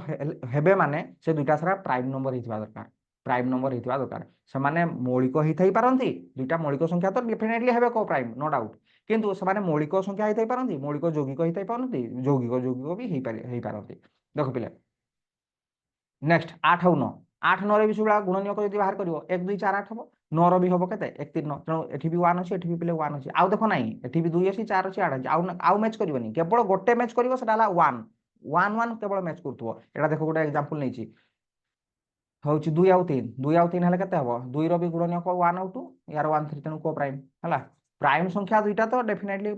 हेबे माने से दुईटा सारा प्राइम नंबर हिथिबा दरकार प्राइम नंबर हिथिबा दरकार से माने मौलिक हिथाई पारंती दुईटा मौलिक संख्या तो डेफिनेटली हेबे को प्राइम नो डाउट किंतु से माने मौलिक संख्या हिथाई पारंती मौलिक यौगिक हिथाई पारंती यौगिक यौगिक भी हेई पारंती देखो पिले नेक्स्ट 8 आउ 9 8 9 रे भी सुबला गुणनीयक यदि बाहर करिवो 1 2 4 8 हबो 9 रो भी हबो केते 1 3 9 तेणु एठी भी 1 अछि एठी भी पिले 1 अछि आउ देखो नाही एठी भी 2 अछि 4 अछि 8 अछि आउ मैच करिवनी केवल गोटे मैच करिवो सेटा ला 1 1 1 केवल मैच करथुवो एटा देखो गोटे एग्जांपल नैछि होउछि 2 आउ 3 2 आउ 3 हले केते हबो 2 रो भी गुणनीयक 1 आउ 2 यार 1 3 तेणु को प्राइम हला प्राइम संख्या दुईटा तो डेफिनेटली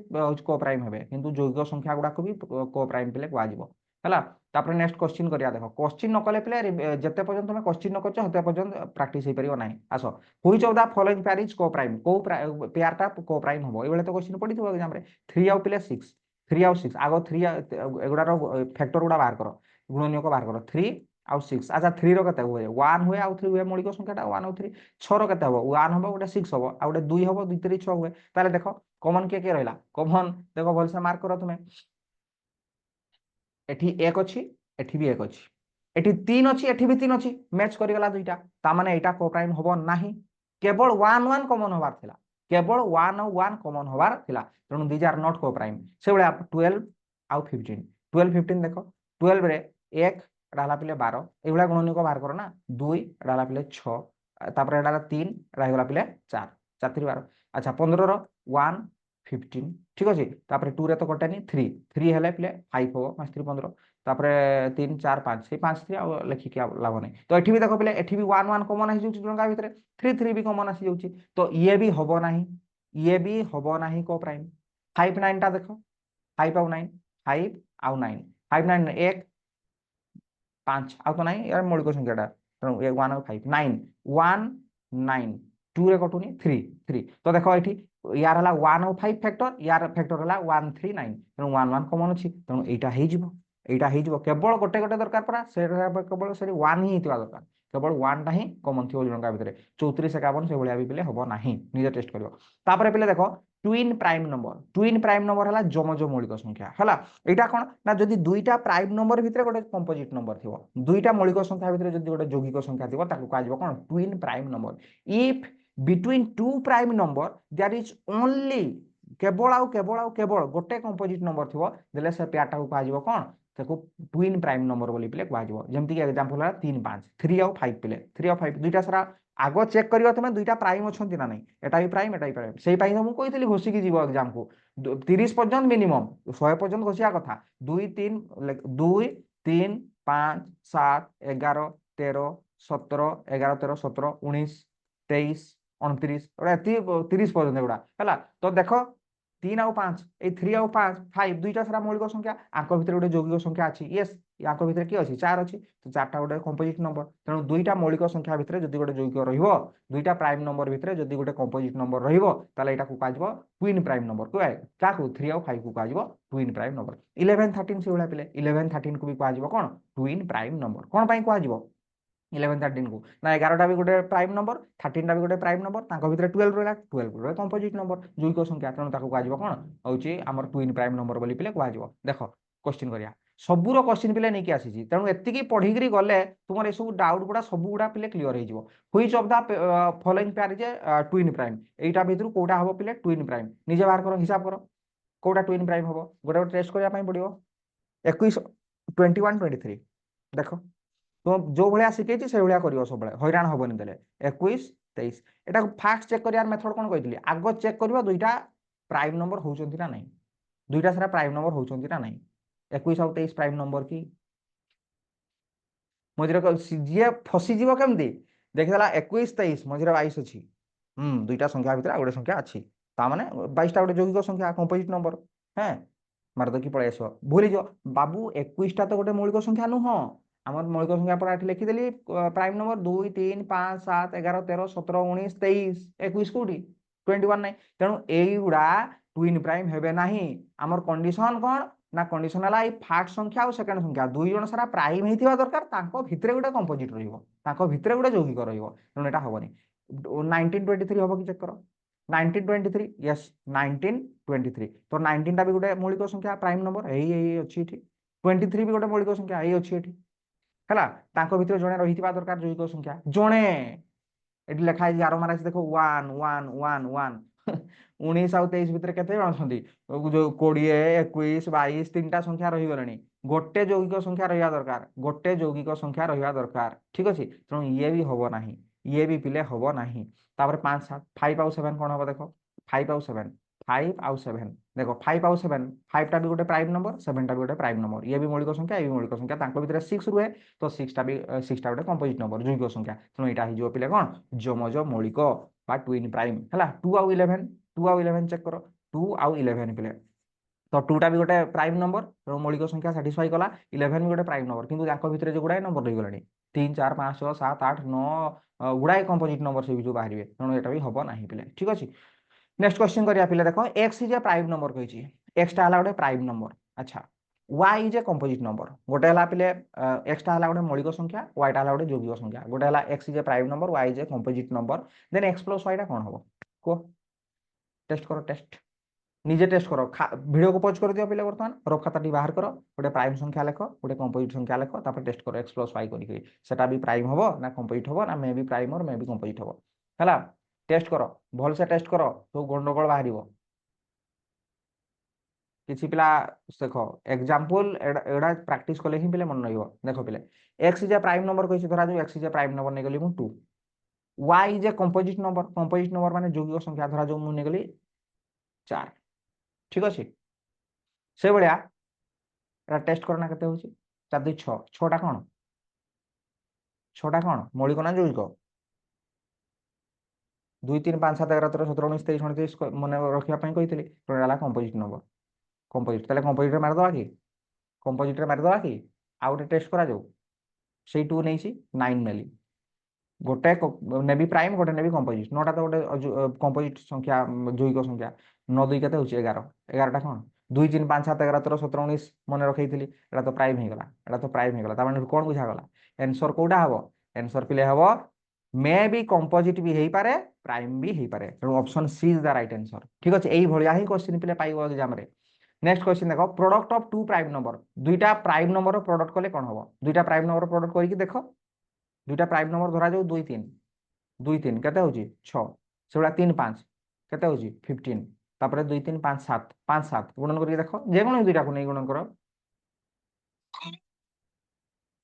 को प्राइम हेबे किंतु यौगिक संख्या गुडा को भी को प्राइम पिले कुआ जिवो हला तापर नेक्स्ट क्वेश्चन करिया देखो क्वेश्चन न कले पिले जते पर्यंत तुमे क्वेश्चन न करछ हते पर्यंत प्रैक्टिस हे परियो नाही आसो which of the following pair is को प्राइम को पेयर टा को प्राइम हबो एबेले तो क्वेश्चन पडी थो एग्जाम रे 3 आउ पिले 6 3 आउ 6 आगो 3 एगुडा रो फैक्टर गुडा बाहर करो गुणनीयक बाहर करो 3 आउ 6 अच्छा 3 रो केते हुए 1 हुए आउ 3 हुए मौलिक संख्याटा 1 आउ 3 6 रो केते हबो 1 हबो गोटे 6 हबो आउ गोटे 2 हबो 2 3 6 हुए ताले देखो कॉमन के रहला कॉमन देखो भलसे मार्क करो तुमे एठी 1 अछि एठी भी 1 अछि एठी 3 अछि एठी भी 3 अछि मैच करि गला दुईटा ता माने एटा को प्राइम हबो नाही केवल 1 1 कॉमन हबार थिला केवल 1 और 1 कॉमन हबार थिला तेणु दीज आर नॉट को प्राइम से बळे 12 आउ 15 12 15 देखो 12 रे 1 डाला पिले 12 एगुला गुणनीयक बाहर करो ना 2 डाला पिले 6 तापर एडा 3 एडा गला पिले 4 4 3 12 अच्छा 15 रो 1 15 ठीक अछि तापर 2 रे तो कटेनी 3 3 हेले पिले 5 हो 5 3 15 तापर 3 4 5 से 5 3 आ लिखि के लाभ नै तो एठी भी देखो पिले एठी भी 1 1 कॉमन आसी जाउची जनका भितरे 3 3 भी कॉमन आसी जाउची तो ये भी हबो नाही ये भी हबो नाही को प्राइम 5 9 टा देखो 5 आउ 9 5 आउ 9 5 9 1 5 आउ तो नाही यार मौलिक संख्याटा तेणु 1 आउ 5 9 1 9 2 रे कटुनी 3 3 तो देखो एठी यार हला 1 और 5 फैक्टर यार फैक्टर हला 1 3 9 तेणु 1 1 कॉमन अछि तेणु एटा हेइ जिवो केवल गोटे गोटे दरकार परा से केवल से 1 ही हितवा दरकार केवल 1 टा ही कॉमन थियो जनका भितरे 34 51 से भलिया भी पिले हबो नाही निजे टेस्ट करियो तापरे पिले देखो ट्विन प्राइम नंबर हला जमज मौलिक संख्या हला एटा कोन ना जदी दुईटा प्राइम नंबर भितरे गोटे कंपोजिट नंबर थियो दुईटा मौलिक संख्या भितरे जदी गोटे यौगिक संख्या थियो ताकू का जिवो कोन twin prime number if between two prime number there is only केवल गोटे कंपोजिट नंबर थिबो देले से पेयरटा को कहजिवो कोन ताको ट्विन प्राइम नंबर बोली पिले कहजिवो जेमति कि एग्जांपल है 3 5 3 और 5 पिले 3 और 5 दुईटा सारा आगो चेक करियो तमे दुईटा प्राइम अछंती ना नै एटा भी प्राइम सेही पाई हम कहितली घोसी की जीवो एग्जाम को 30 पर्यंत मिनिमम 100 पर्यंत घोसिया कथा 2 3 2 3 5 7 11 13 17 11 13 17 19 23 29 30 पर्यंत एगुड़ा है तो देख 3 ଆଉ 5 এই 3 ଆଉ 5 5 দুইটা সারা মৌলিক সংখ্যা আঙ্ক ভিতরে গোটে যৌগিক সংখ্যা আছে ইয়েস আঙ্ক ভিতরে কি আছে 4 আছে তো 4টা গোটে কম্পোজিট নম্বর তেণু দুইটা মৌলিক সংখ্যা ভিতরে যদি গোটে যৌগিক রহিব দুইটা প্রাইম নম্বর ভিতরে যদি গোটে কম্পোজিট নম্বর রহিব তাহলে এটাକୁ কুହାଯିବ টুইন প্রাইম নম্বর কুহাଏ কাকু 3 ଆଉ 5 କୁ କୁହାଯିବ টুইন প্রাইম নম্বর 11 13 ସେଇଭଳିଆ ପିଲେ 11 13 କୁ ବି କୁହାଯିବ କ'ଣ টুইন প্রাইম নম্বর କ'ଣ ପାଇଁ କୁହାଯିବ 11 13 को ना 11टा भी गोटे प्राइम नंबर 13टा भी गोटे प्राइम नंबर तांको भितर 12 रहला 12 गोटे कंपोजिट नंबर जुइक संख्या तेणु ताको कुहाଯିବ कोन होची हमर ट्विन प्राइम नंबर बोली पिले कुहाଯିବ देखो क्वेश्चन करिया सबुरो क्वेश्चन पिले नेकी आसीची तेणु एतिकी पढिगिरी गले तुमर एसु डाउट गुडा सबु गुडा पिले क्लियर हे जिवो which of the following pair is twin prime एटा भितर कोटा हबो पिले ट्विन प्राइम निजे बाहर करो हिसाब करो कोटा ट्विन प्राइम हबो गोटे टेस्ट करिया पई पडियो 21 21 23 देखो तो जो भाया शिखी से भाया कर सब हैरान हेनी देले 21 23 एटा फास्ट चेक कर मेथड कौन कही आग चेक कर दुईटा प्राइम नंबर होती ना नहीं दुईटा सारा प्राइम नंबर होती ना नहीं 21 आउ 23 प्राइम नंबर कि मझे जी फसीज केमती देखीला 21 23 मझे 22 अच्छी दुईटा संख्या भितर गोटे संख्या अच्छी ताने 22टा गोटे यौगिक संख्या कंपोजिट नंबर हाँ मारद कि पलि आस भूली जाओ बाबू 21टा तो गोटे मौलिक संख्या नुह आम मौलिक संख्या पर लिखिदेली प्राइम नंबर 2 3 5 7 11 13 17 19 23 21 कौटी 21 ना तेणु युवा ट्विन प्राइम हे ना आमर कंडीशन कौन ना कंडीशन है फास्ट संख्या और सेकेंड संख्या दुई जन सारा प्राइम होता दरकार भितर गोटे कंपोजिट भितर गोटे यौगिक तेणु यहाँ हेनी 1923 हम कि चेक कर 1923 यस 1923 तो 19टा भी गोटे मौलिक संख्या प्राइम नंबर यही अच्छी 23 भी गोटे मौलिक संख्या यही अच्छी है भितर जड़े रही दरकार यौगिक संख्या जड़े ये लिखाई गार मारा देखो 1 1 1 1 19 आउ 23 भितर केते जण छथि जो 20 21 22 तीनटा संख्या रही गलेनी गोटे यौगिक संख्या रहिया दरकार गोटे यौगिक संख्या रहिया दरकार ठीक अछि तेणु ये भी हबो नाही ये भी पिले हबो नाही तापर 5 7 5 आउ 7 कोन हबो देखो 5 आउ 7 5 आउ 7 देखो 5 आउ 7 5टा भी गोटे प्राइम नंबर 7टा भी गोटे प्राइम नंबर ये भी मौलिक संख्या ये भी मौलिक संख्या तांको भितर 6 रुहे तो 6टा भी 6टा गोटे कंपोजिट नंबर यौगिक संख्या तेणु एटा हिजो पिले कोन जमज मौलिक बा ट्विन प्राइम हला 2 आउ 11 2 आउ 11 चेक करो 2 आउ 11 पिले तो 2टा भी गोटे प्राइम नंबर तेणु मौलिक संख्या साटिस्फाई कला 11 भी गोटे प्राइम नंबर किंतु तांको भितर जो गुडाए नंबर रही गलानी 3 4 5 6 7 8 9 गुडाए कंपोजिट नंबर से भी जो बाहर तेणु एटा भी हबो नाही पिले ठीक अछि नेक्स्ट क्वेश्चन करिया पिले देखो x is a prime number कहिछि x टा हला गोटे प्राइम नंबर अच्छा y is a composite number गोटे हला पिले x टा हला गोटे मौलिक संख्या y टा हला गोटे यौगिक संख्या गोटे हला x is a prime number y is a composite number then x plus y टा कोन हबो को टेस्ट करो टेस्ट निजे टेस्ट करो वीडियो को पॉज कर दियो पिले वर्तमान रफ खाताटी बाहर करो गोटे प्राइम संख्या लेख गोटे कंपोजिट संख्या लेख तापर टेस्ट करो x प्लस y करी सेटा भी प्राइम हबो ना कंपोजिट हबो ना मे भी प्राइम और मे भी कंपोजिट हबो हला टेस्ट करो भल से टेस्ट करो तो गंडगोल बाहर किसी पिला देखो एग्जांपल एडा प्रैक्टिस कले ही पिले मन रहिबो देखो पिले x is a prime number कहिसे धरा जो x is a prime number नै गली मु 2 y is a composite number माने यौगिक संख्या धरा जो मु नै गली 4 ठीक अछि से बलिया एटा टेस्ट करना केते होची 4 2 6 6टा कोन 6टा कोन मौलिक ना यौगिक 2 3 5 7 11 13 17 19 23 29 मन रखिया पई कहितली तो एला कंपोजिट नंबर कंपोजिट तले कंपोजिट रे मार दवा कि कंपोजिट रे मार दवा कि आउट टेस्ट करा जाऊ सेई 2 नेसी 9 नेली गोटे नेबी प्राइम गोटे नेबी कंपोजिट नोटा तो गोटे कंपोजिट संख्या यौगिक संख्या 9 2 केते होची 11 11टा कोन 2 3 5 7 11 13 17 19 मन रखैथिली एटा तो प्राइम हे गला एटा तो प्राइम हे गला ता माने कोन बुझा गला आंसर कोडा हबो आंसर पिले हबो मे भी कंपोजिट भी हेई पारे प्राइम भी हेई पारे तेणु option c is the right answer ठीक अछि एई भलिया ही क्वेश्चन पिले पाइबो एग्जाम रे नेक्स्ट क्वेश्चन देखो product of two prime number दुईटा प्राइम नंबर प्रोडक्ट कले कोन हबो दुईटा प्राइम नंबर प्रोडक्ट करिकि देखो दुईटा प्राइम नंबर धरा जाऊ 2 3 2 3 केते होची 6 सेबला 3 5 केते होची 15 तापरे 2 3 5 7 5 7 गुणन करिकि देखो जे कोन दुईटा को नै गुणन करो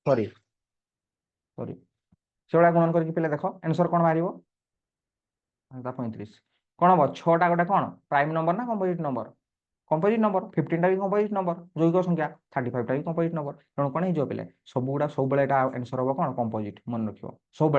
सॉरी सॉरी सेबला गुणन करिकि पहिले देखो आंसर कोन मारिबो 35 कोन हबो 6टा गोटे कोन प्राइम नंबर ना कंपोजिट नंबर कंपोजिट नंबर 15 भी कंपोजिट नंबर जैविक संख्या 35 भी कंपोजिट नंबर तेणु कौन हो पे सब गुड़ा सब आंसर हम कौन कंपोजिट मन रख सब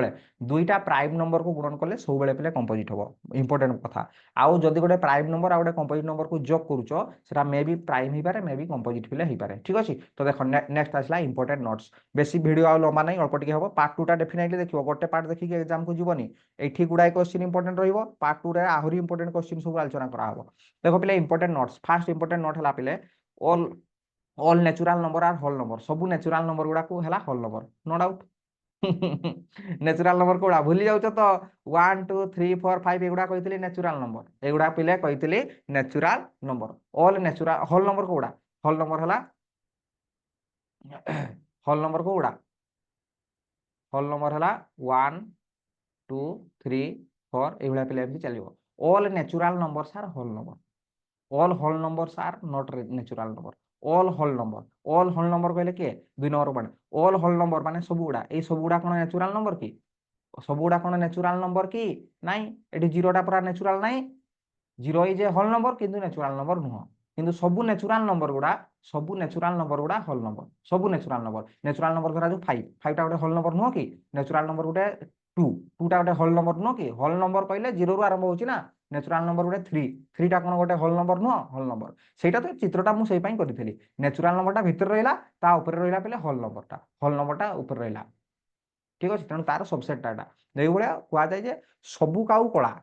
दुईटा प्राइम नंबर को गुणन कले सब पे कंपोजिट हम इंपोर्टेंट कथा आउ जदि गोटे प्राइम नंबर आ गोटे कंपोजिट नंबर को जोग करूँ मे बी प्राइम हो पारे मे बी कंपोजिट भी हो पारे ठीक अच्छे तो देख नेक्स्ट आसला इंपोर्टेंट नोट्स बेसी वीडियो आ लंबा नहीं अल्प टे हम पार्ट 2 टा डेफिनेटली देखो गोटे पार्ट देखिए एग्जाम को जीवनी ये गुड़ाए क्वेश्चन इंपोर्टेंट रही पार्ट 2 रे आहरी इंपोर्टेंट क्वेश्चन सब आलोचना कराव देखो पे important notes first important note है पे all all natural number are whole number सब नेचुरल नंबर गुड़ा को है whole number no doubt natural number कोड़ा भूली जाऊच तो 1 2 3 4 5 एगुड़ा कही नेचुरल नंबर एगुड़ा पे कही natural number all natural whole number कोड़ा होल नंबर है होल नंबर कोड़ा होल नंबर है 1 2 3 4 एभलिया पे एमती चलो all natural numbers are whole number all whole numbers are not natural number all whole number कहले किए 2 नंबर पड़े ऑल होल नंबर माने सब गुड़ा ये सब गुड़ा कौन नेचुरल नंबर की सब गुड़ा कौन नेचुरल नंबर की नाई ये जीरोटा पूरा नेचुरल नाई zero is a whole number किंतु नेचुरल नंबर नुह किंतु सब नेचुरल नंबर गुड़ा होल नंबर सब नेचुरल नंबर धरा जो 5 टा गोटे होल नंबर नुह कि नेचुरल नंबर गोटे 2 टा गोटे होल नंबर नुह कि होल नंबर कहले जीरो रु आरंभ होची ना नेचुरल नंबर गोटे 3 टा कौन गोटे होल नंबर नुह होल नंबर सेटा तो चित्रटा मु सेई पई करिथिली नेचुरल नंबरटा भितर रहिला ता ऊपर रहिला पले होल नंबरटा ऊपर रहिला ठीक अच्छे तेणु तार सबसेटा ये भाया कहुए जे सबू काऊ कला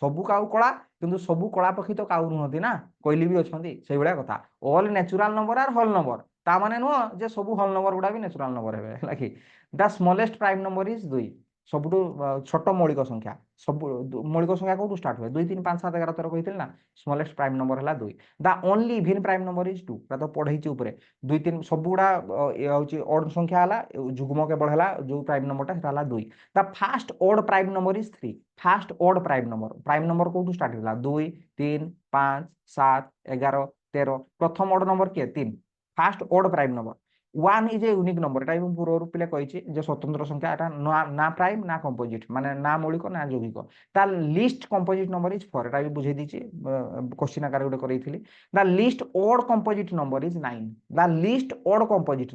सबू काऊ कला किंतु सबू कला पक्षी तो काऊ नुहति ना कोइली भी अच्छा से भाया कथा all natural number are whole number ता माने नुह जे सबू होल नंबर गुड़ा भी नेचुरल नंबर है कि the smallest prime number is 2 सबुठु छोट मौलिक संख्या सब मौलिक संख्या कौटू स्टार्ट हुए 2 3 5 7 11 13 कही ना स्मॉलेस्ट प्राइम नंबर है 2 the only even prime number is 2 तो पढ़े ऊपर 2 3 सब गुड़ा ऑड संख्या है जुग्म केवल है जो प्राइम नंबरटा है 2 the first odd prime number is 3 first odd prime number कौटू स्टार्ट होला 2 3 5 7 11 13 प्रथम ऑड नंबर किए 3 first odd prime number 1 is a unique number एटा पूर्व पे कही जो स्वतंत्र संख्या एटा ना प्राइम ना कंपोजिट माने ना मौलिक ना यौगिक ता लिस्ट कंपोजिट नंबर इज 4 एटा भी बुझे दीची क्वेश्चन आकार गोटे करेइथिली the least odd composite number is 9 the least odd composite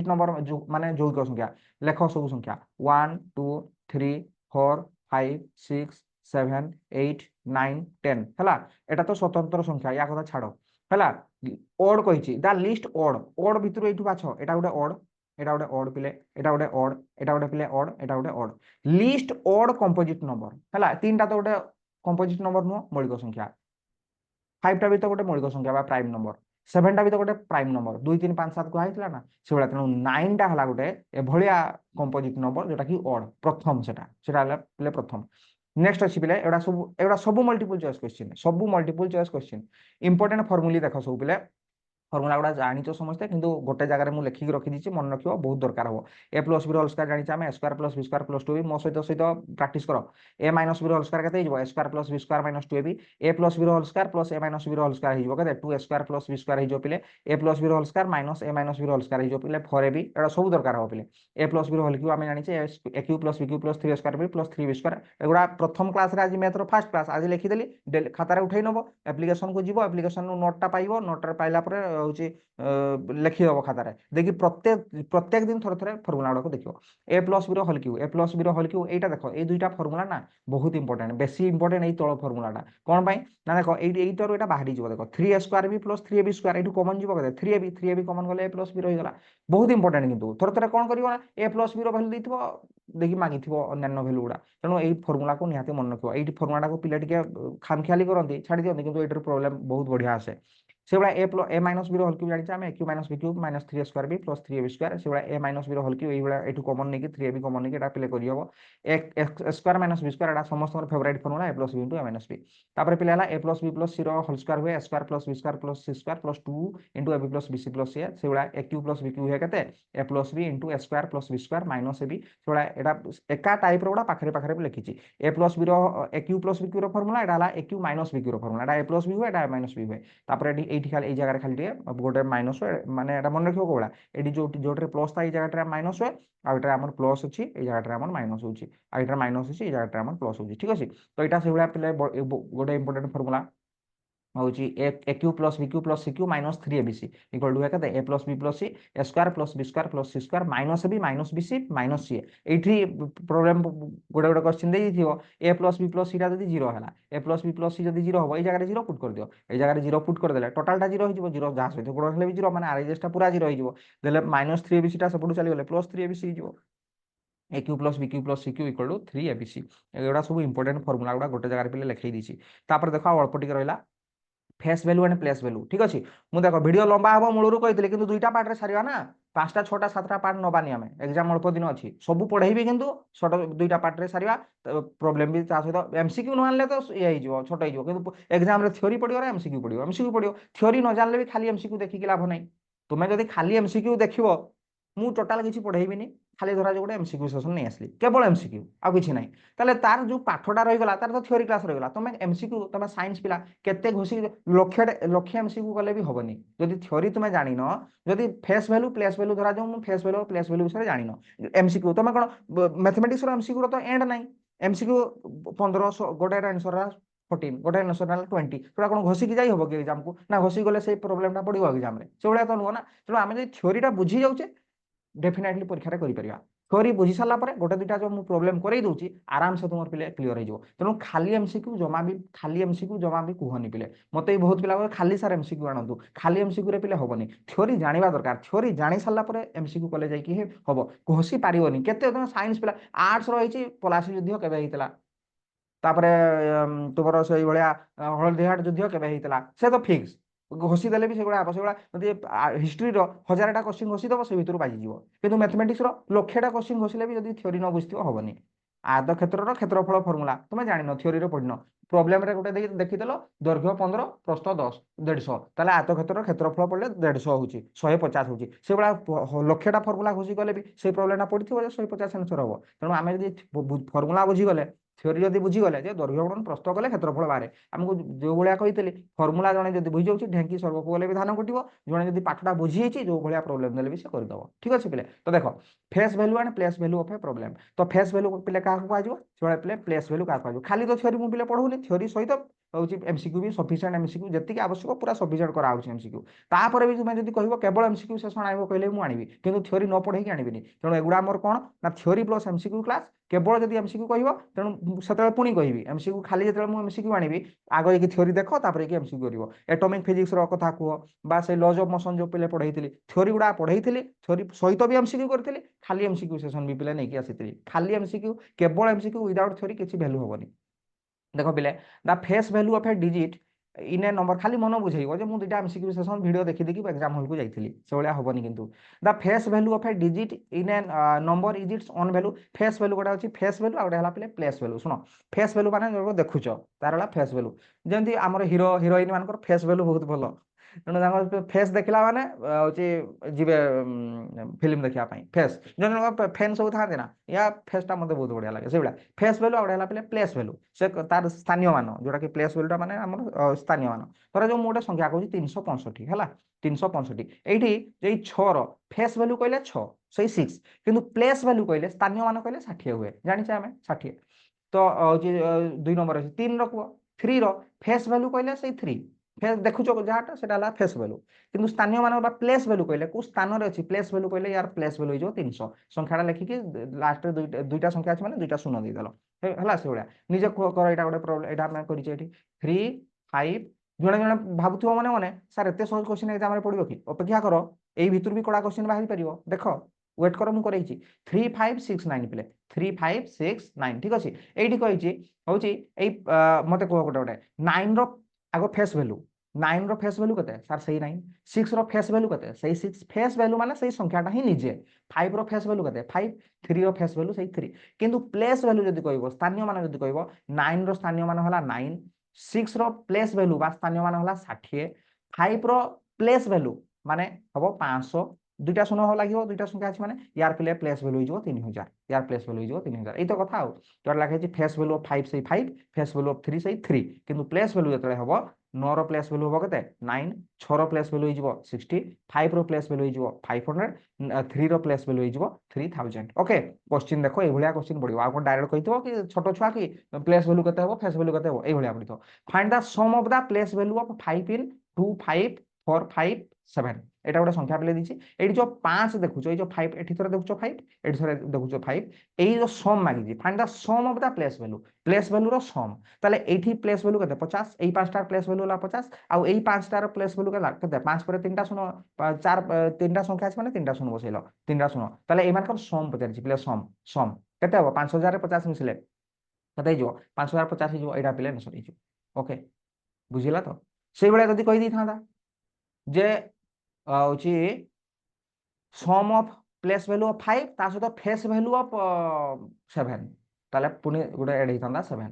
number माने यौगिक संख्या लेख सब संख्या 1 2 3 4 5 6 7 8 9 10 हला एटा तो स्वतंत्र संख्या या कथा छाड़ हला ऑड कहिछि द लिस्ट ऑड भितर एठु बाछ एटा गोटे ऑड एटा गोटे ऑड पिले एटा गोटे ऑड एटा गोटे पिले ऑड एटा गोटे odd list odd composite number हला तीनटा तो गोटे कंपोजिट नंबर नुह मौलिक संख्या 5 टा भी तो गोटे मौलिक संख्या बा प्राइम नंबर 7 टा भी तो गोटे प्राइम नंबर 2 3 5 7 कहला ना से भाया तेणु 9 टा हला गोटे एभलिया कंपोजिट नंबर जोटा कि ऑड प्रथम सेटा पिले प्रथम नेक्स्ट अच्छी पिले एवडा सब मल्टीपल चॉइस क्वेश्चन सब multiple choice question important formula देख सब पिले फर्मुला गुड़ा जानी समस्ते किंतु गोटे जगह में लिखिक रखी मन रख बहुत दरकार हम a plus b whole square जानी a square plus B square plus 2 मो सहित प्राक्ट कर a minus b whole square के a square plus B square minus 2 a plus b whole square plus a minus b whole square हो के 2 square plus B square हो पे a plus b whole square minus a minus b whole square हो पे 4 b एटा सब दरकार हो पे a plus b whole cube आम जानी a cube plus B cube plus 3 square b plus 3 b square एगुड़ा प्रथम क्लास आज मैथर फर्स्ट क्लास आज लिखिदेली खातार उठे नब एप्लिकेशन को जीव एप्लिकेशन नोटा पाइब नोटा पाइला हूँ लिखिदेव खातार देखिए प्रत्येक दिन थोड़े थोड़े फर्मुला गुड़ा देखो ए प्लस बी होल क्यू यहाँ देख ये दुईटा फर्मुला ना बहुत इंपोर्टेंट बेसी इंपोर्टेंट ये तल फर्मुलाटा कौन ना देख यहीटर यहाँ बाहरी जीव देख 3 square b plus 3 b square यू कमन जीव कहते 3 बी कमन गले ए प्लस बी रहीगला बहुत इंपोर्टेंट किंतु थोड़े थोड़े कौन कर ए प्लस बी भैल्यू देखिए मांगी अन्य भैल्यू गुड़ा तेणु यही फर्मुला को निहाती मन रखियो ये फर्मुला को पिला टिके खामखियाली करती छाड़ी दिखती किंतु ये प्रोब्लेम बहुत बढ़िया आसे से भाया a minus b whole cube जानी आम a cube minus b cube minus 3 square b plus 3 a b square से भाया a minus b whole cube ये कमन नहीं 3 बी कमन नहीं पिले कर स्क्वायर माइनस बी स्क्वायर समस्त favourite formula A plus B into a minus b तापर पिले a plus b plus c whole square हुए square plus B square plus C square plus 2 into A B plus B C plus C से भाया A cube plus B cube है के A plus B into A square plus B square minus A B से भाया एका type गुड़ा पाखे पाखे लिखी A plus B A cube plus B cube formula यहाँ A cube minus B cube formula A plus B हुए A minus B हुए ये खाली जगह खाली गोटे माइनस हुए माने मन रखियो कोला एडी जो प्लस था ये जगह माइनस हुए आउटर आमर प्लस अच्छी ये जगह आमर माइनस होची आउटर माइनस अच्छी ये जगह आमर प्लस होची ठीक अछि तो एटा से भाया पिले गोटे इंपोर्टेंट फर्मुला হচ্ছে A cube plus B cube plus C cube minus 3abc equal to কেতে A plus B plus C A square plus B square plus C square minus B minus BC minus C এইটি problem গোটে গোটে question দেই থিব A plus B plus সিটা যদি 0 হলা A plus B plus C যদি 0 হবো এই জায়গায় 0 পুট করে দিও এই জায়গায় 0 পুট করে দেলে টোটালটা 0 হয়ে যাব 0 যা সহিত গুণ হলে বি 0 মানে আরএজএসটা পুরা 0 হয়ে যাব দেলে মাইনস 3abc টা সেপটু চলি গলে প্লস 3abc হয়ে যাব A cube plus B cube plus C cube equal to 3abc एगुड़ा सब इंपोर्टेंट फर्मुला गुड़ा गोटे जगह पे लिखाई दी देख अल्प टिके रहा face value and place value ठीक अच्छे मुझे देख वीडियो लंबा हम मूलर कही कि दुईटा पार्ट सारा ना 5टा 6टा 7टा पार्ट नबानी आम एग्जाम अल्प दिन अच्छी सब पढ़ेबी कि छोट दुईटा पार्ट सारा प्रोब्लेम भी सहित एमसीक्यू न आनले तो ये छोट हो एग्जाम थ्योरी पढ़ो एमसीक्यू पढ़ो एमसीक्यू पढ़ो थ्योरी न जानले भी खाली एमसीक्यू देखिक लाभ नहीं तुम्हें जब खाली एमसीक्यू देख मु टोटाल किसी पढ़ेबी खाली धरा जो गोटे एमसीक्यू सेसन नहीं आसली केवल एमसीक्यू आ किसी ना ताले तार जो पाठटा रहीगला तार तो थ्योरी क्लास रहीगला तुम एमसीक्यू तुम साइंस पिला केते घोषि लक्ष्य एमसीक्यू कले भी हेनी जदि थ्योरी तुम जान जदि फेस भैल्यू प्लेस भैल्यू धरा जाऊ फेस भैल्यू प्लेस भैल्यू विषय जान एमसीक्यू तुम कौन मैथमेटिक्स एमसीक्यू तो एंड ना एमसीक्यू 15 गोटे आंसर 14 गोटे आंसर 20 थोड़ा कौन घोषिकी जाई हम कि एग्जाम को ना घोषि गले से प्रोब्लेम पड़ो एग्जाम से भाया तो नुह ना तेणु आम जो थ्योरीटा बुझी जाऊे डेफिनेटली परीक्षा करें थ्योरी बुझी सारा गोटे दुटा जो मुझे प्रोब्लेम करई दूची आराम से तुम पिले क्लीयर हो तेणु खाली एमसीक्यू जमा भी खाली एमसीक्यू जमा भी कहनी पिले मत बहुत पिला खाली सार एमसीक्यू आणतु खाली एमसीक्यू पिले हेनी थ्योरी जाना दरकार थ्योरी जानी सारा एमसीक्यू कले जाकि हम घोषि पारनी केते तुम साइंस पिला आर्ट्स रही पलासी युद्ध केवे होता तापर तुम से भाया हलदीहाट युद्ध केवे होता से तो फिक्स घोषि देले भी सेगुड़ा सेगुड़ा जदि हिस्ट्री 1000टा क्वेश्चन घोषिदेव से भितर बाजिଯିବ କିନ୍ତୁ मैथमेटिक्स 1,00,000टा क्वेश्चन घोषिले भी जदि थ्योरी न बुझिथिବ हेनी आयत क्षेत्र क्षेत्रफल फर्मुला तुम जान थ्योरी पढ़न प्रोब्लेम रे गोटे देखीदेल दैर्घ्य 15 प्रस्थ 10 150 ताले आयत क्षेत्र क्षेत्रफल पड़े 150 होची 150 होची से बड़ा 1,00,000टा फर्मुला घोषि गले भी से प्रोब्लेमटा पड़िथिବ 150 आंसर हम तेणु आम जब फर्मुला बुझीगले थ्योरी जब बुझीगले दैर्घ्य गुणन प्रस्थ कले क्षेत्रफल बाहर आमको जो भाया कही फर्मुला जड़े जब बुझी जाऊँ ढेंकी सर्वक गले भी धान कटो जड़े जब पाठटा बुझी जो भाया प्रोब्लेम देले भी से करदेव ठीक अच्छे पे तो देख face value and place value of A problem तो फेस भैल्यू पे क्या कह पे प्लेस भैल्यू क्या कह खाली तो थ्योरी मुझे पढ़ूनी थ्योरी सहित हूँ एमसीक्यू भी सफिशिएंट एमसीक्यू जी आवश्यक पूरा सफिशिएंट कराऊँ एमसीक्यू तापर भी तुम्हें जब कह केवल एमसीक्यू सेसन आए कहले मुझे आनी कि थ्योरी न पढ़े आनबी तेणु एगुड़ा मोर कौन ना थ्योरी प्लस एमसीक्यू क्लास केवल जब एमसीक्यू कह तेणु से पुणी कहि एमसीक्यू खाली जो मुझे एमसीक्यू आनी आगे कि थ्योरी देख तापर कि एमसीक्यू कर एटॉमिक फिजिक्स कथा कह से लॉज ऑफ मोशन जो पे पढ़ाई थ्योरी गुड़ा पढ़ाई थ्योरी सहित भी एमसीक्यू करी खाली एमसीक्यू सेसन भी पे नहीं आसी खाली एमसीक्यू केवल एमसीक्यू विदाउट थ्योरी किसी वैल्यू हेनी देख पे the face value of A digit in A number खाली मन बुझेब जो मुझे एमसीक्यू सेसन वीडियो देखी देखी एग्जाम हॉल को जाइली से भाया हेनी किंतु the face value of A digit in A number is it's on value face value गोटे अच्छी फेस वैल्यू आउटे है प्लेस वैल्यू शुण फेस वैल्यू माने देखुच तार है फेस वैल्यू जमी आम हिरो हिरोइन मान फेस वैल्यू बहुत भल तेणु फेस देखला माने हूँ जी फिल्म देखा फेस जो फैन सब था ना या फेसटा मतलब बहुत बढ़िया लगे से भाया फेस वैल्यू आउटे है प्लेस वैल्यू से तार स्थानीय मान जोटा कि प्लेस वैल्यूटा माने आम स्थानीय मान धर जो मुझे संख्या कहूँ 365 है 365 ये 6 फेस वैल्यू कहले 6 से 6 किंतु प्लेस वैल्यू कहले स्थानीय मान कहले 60 हुए जानी आम 60 तो हूँ 2 नंबर अच्छे 3 रख 3 फेस वैल्यू कहले से 3 फेस देखुच जहाँटा से फेस वैल्यू किंतु स्थानीय मान प्लेस वैल्यू कहले कौ स्थान में अच्छी प्लेस वैल्यू कहले यार प्लेस वैल्यू हो 300 संख्याटा लिखिकी लास्ट दुईटा संख्या अच्छे मैंने 2टा शून्य देदेल है से भाया निजे कर यहाँ गोटे प्रोब्लेम यहाँ कर 3 5 जड़े जड़े भावुव मन मैंने सार एत सहज क्वेश्चन एग्जाम पड़ो कि अपेक्षा कर यही भितर भी कड़ा क्वेश्चन बाहरी पार देख वेट कर मुझे 3 5 6 9 पे 3 5 6 9 ठीक अच्छे ये कही हूँ मत कह गोटे गोटे 9 रग फेस वैल्यू 9 रो फेस वैल्यू कते सर सही 9 6 रो फेस वैल्यू कते सही 6 फेस वैल्यू माने सही संख्याटा ही निजे 5 रो फेस वैल्यू कते 5 3 रो फेस वैल्यू सही 3 किंतु प्लेस वैल्यू जदि कहबो स्थानीय मान जदि कहबो 9 रो स्थानीय मान होला 9 6 रो प्लेस वैल्यू बा स्थानीय मान होला 60 5 रो प्लेस वैल्यू माने हबो 500 দুইটা শূন্য লাগিব দুইটা সংখ্যা আছে মানে ইয়ার পিলে প্লেস ভ্যালু হয়ে যাব 3000 ইয়ার প্লেস ভ্যালু হয়ে যাব 3000 এই তো কথা আউ তোর লেখা আছে ফেস ভ্যালু অফ 5 সেই 5 ফেস ভ্যালু অফ 3 সেই 3 কিন্তু প্লেস ভ্যালু যেতলে হবো 9 র প্লেস ভ্যালু হবো কেতে 9 6 র প্লেস ভ্যালু হয়ে যাব 60 5 র প্লেস ভ্যালু হয়ে যাব 500 3 র প্লেস ভ্যালু হয়ে যাব 3000 ওকে কোশ্চিন দেখো এই ভলিয়া কোশ্চিন পড়িব আর কোন ডাইরেক্ট কইতো কি ছোট ছুয়া কি প্লেস ভ্যালু কেতে হবো ফেস ভ্যালু কেতে হবো এই ভলিয়া পড়িতো find the sum of the place value of 5 in 2 5 4 5 7 এটা গোটে সংখ্যা পেলে দিছি এইটি যে 5 দেখুছ এই যে 5 এটি থরে দেখুছ 5 এটি থরে দেখুছ 5 এই যে সম মাগিছি find the sum of the place value র সম তাহলে এইটি প্লেস ভ্যালু কেতে 50 এই পাঁচটার প্লেস ভ্যালু হলা 50 আর এই পাঁচটার প্লেস ভ্যালু কেতে 5 পরে তিনটা শূন্য 4 তিনটা সংখ্যা আছে মানে তিনটা শূন্য বসাইল তিনটা শূন্য তাহলে এইমানকর সম পচারিছি প্লে সম সম কেতে হবো 5000 50 মিশিলে কেতে হইব 5050 হইব এইটা পিলে আনসার হইব ওকে বুঝিলা তো সেইভাবে যদি কই দিই থাকা যে হচ্ছে সম অফ প্লেস ভ্যালু অফ 5 তা সହିତ ফেস ভ্যালু অফ 7 তাহলে পুনি গোটে এড হইতান্তা 7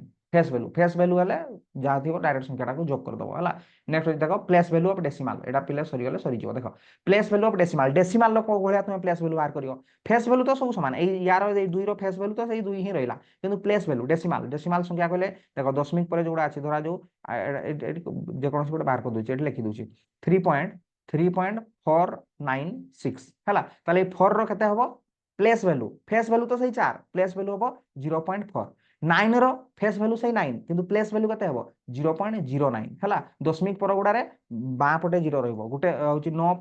ফেস ভ্যালু হলে যা থিব ডাইরেক্ট সংখ্যাটাকে যোগ করে দেবো হলা নেক্সট দেখো প্লেস ভ্যালু অফ ডেসিমাল এটা পিলে সরিগলে সরিଯିବ দেখো প্লেস ভ্যালু অফ ডেসিমাল লোক ভলিয়া তুমি প্লেস ভ্যালু বাହାର করিও ফেস ভ্যালু তো সব সমান এই ইয়ার এই দুই র ফেস ভ্যালু তো সেই দুই হি রহিলা কিন্তু প্লেস ভ্যালু ডেসিমাল সংখ্যা কইলে দেখো দশমিক পরে যেগুলা আছে ধরা যাও যে কোনসি গোটে বাହାର করে দউছি এটি লিখি দউছি 3.496 ହେଲା তাহলে 4 ର কেতে হবো প্লেস ভ্যালু ফেস ভ্যালু তো সেই 4 প্লেস ভ্যালু হবো 0.4 9 ର ফেস ভ্যালু সেই 9 কিন্তু প্লেস ভ্যালু কেতে হবো 0.09 ହେଲା দশমিক পর গুড়ারে বাঁ পটে 0 রহিব গোটে হচ্ছে 9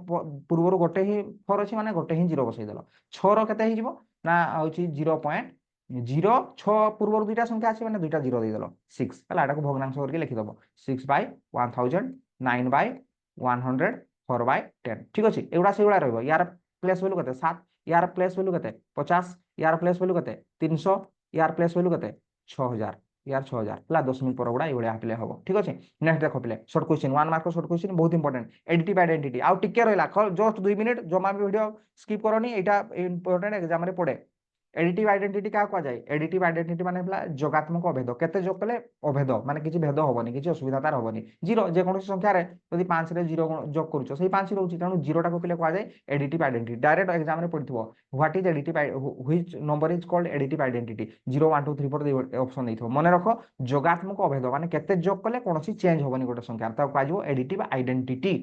পূର୍ବରୁ গোটে হি 4 ଅଛି মানে গোটে হি 0 বসাই দেল 6 ର কেতে ହେଇଯିବ না হচ্ছে 0.0 6 পূର୍ବରୁ দুইটা সংখ্যা আছে মানে দুইটা 0 দেই দেল 6 ହେଲା এটাকে ভগ্নাংশ করকে লিখি দেব 6/1000 9/100 4/10 ঠিক আছে এগুলা সেগুলা রহিব ইয়ার প্লেস ভ্যালু কেতে 7 ইয়ার প্লেস ভ্যালু কেতে 50 ইয়ার প্লেস ভ্যালু কেতে 300 ইয়ার প্লেস ভ্যালু কেতে 6000 ইয়ার 6000 ହେଲା দশমিক পর গুড়া এইভাবে পিলে হব ঠিক আছে নেক্সট দেখো পিলে short question 1 mark short question বহুত ইম্পর্টেন্ট এডিটিভ আইডেন্টিটি আউ টিকে রহিলা জস্ট 2 মিনিট জমা ভিডিও স্কিপ করনি এটা ইম্পর্টেন্ট এক্সাম রে পড়ে এডিটিভ আইডেন্টিটি কাহা কুয়া যায় এডিটিভ আইডেন্টিটি মানে হলা যোগাত্মক অভেদ কেতে যোগ কলে অভেদ মানে কিছু ভেদ হবনি কিছু অসুবিধা তার হবনি জিরো যে কোন সংখ্যারে যদি 5 রে 0 যোগ করুছ সেই 5 রହୁଛି তেଣୁ 0 টাকে পিলে কুয়া যায় এডিটিভ আইডেন্টিটি ডাইরেক্ট এক্সাম রে পড়িথিব what is additive which number is called additive identity 0 1 2 3 4 option দেইথিব মনে রাখো যোগাত্মক অভেদ মানে কেতে যোগ কলে কোনসি চেঞ্জ হবনি গোটে সংখ্যা তা কুয়া যাব এডিটিভ আইডেন্টিটি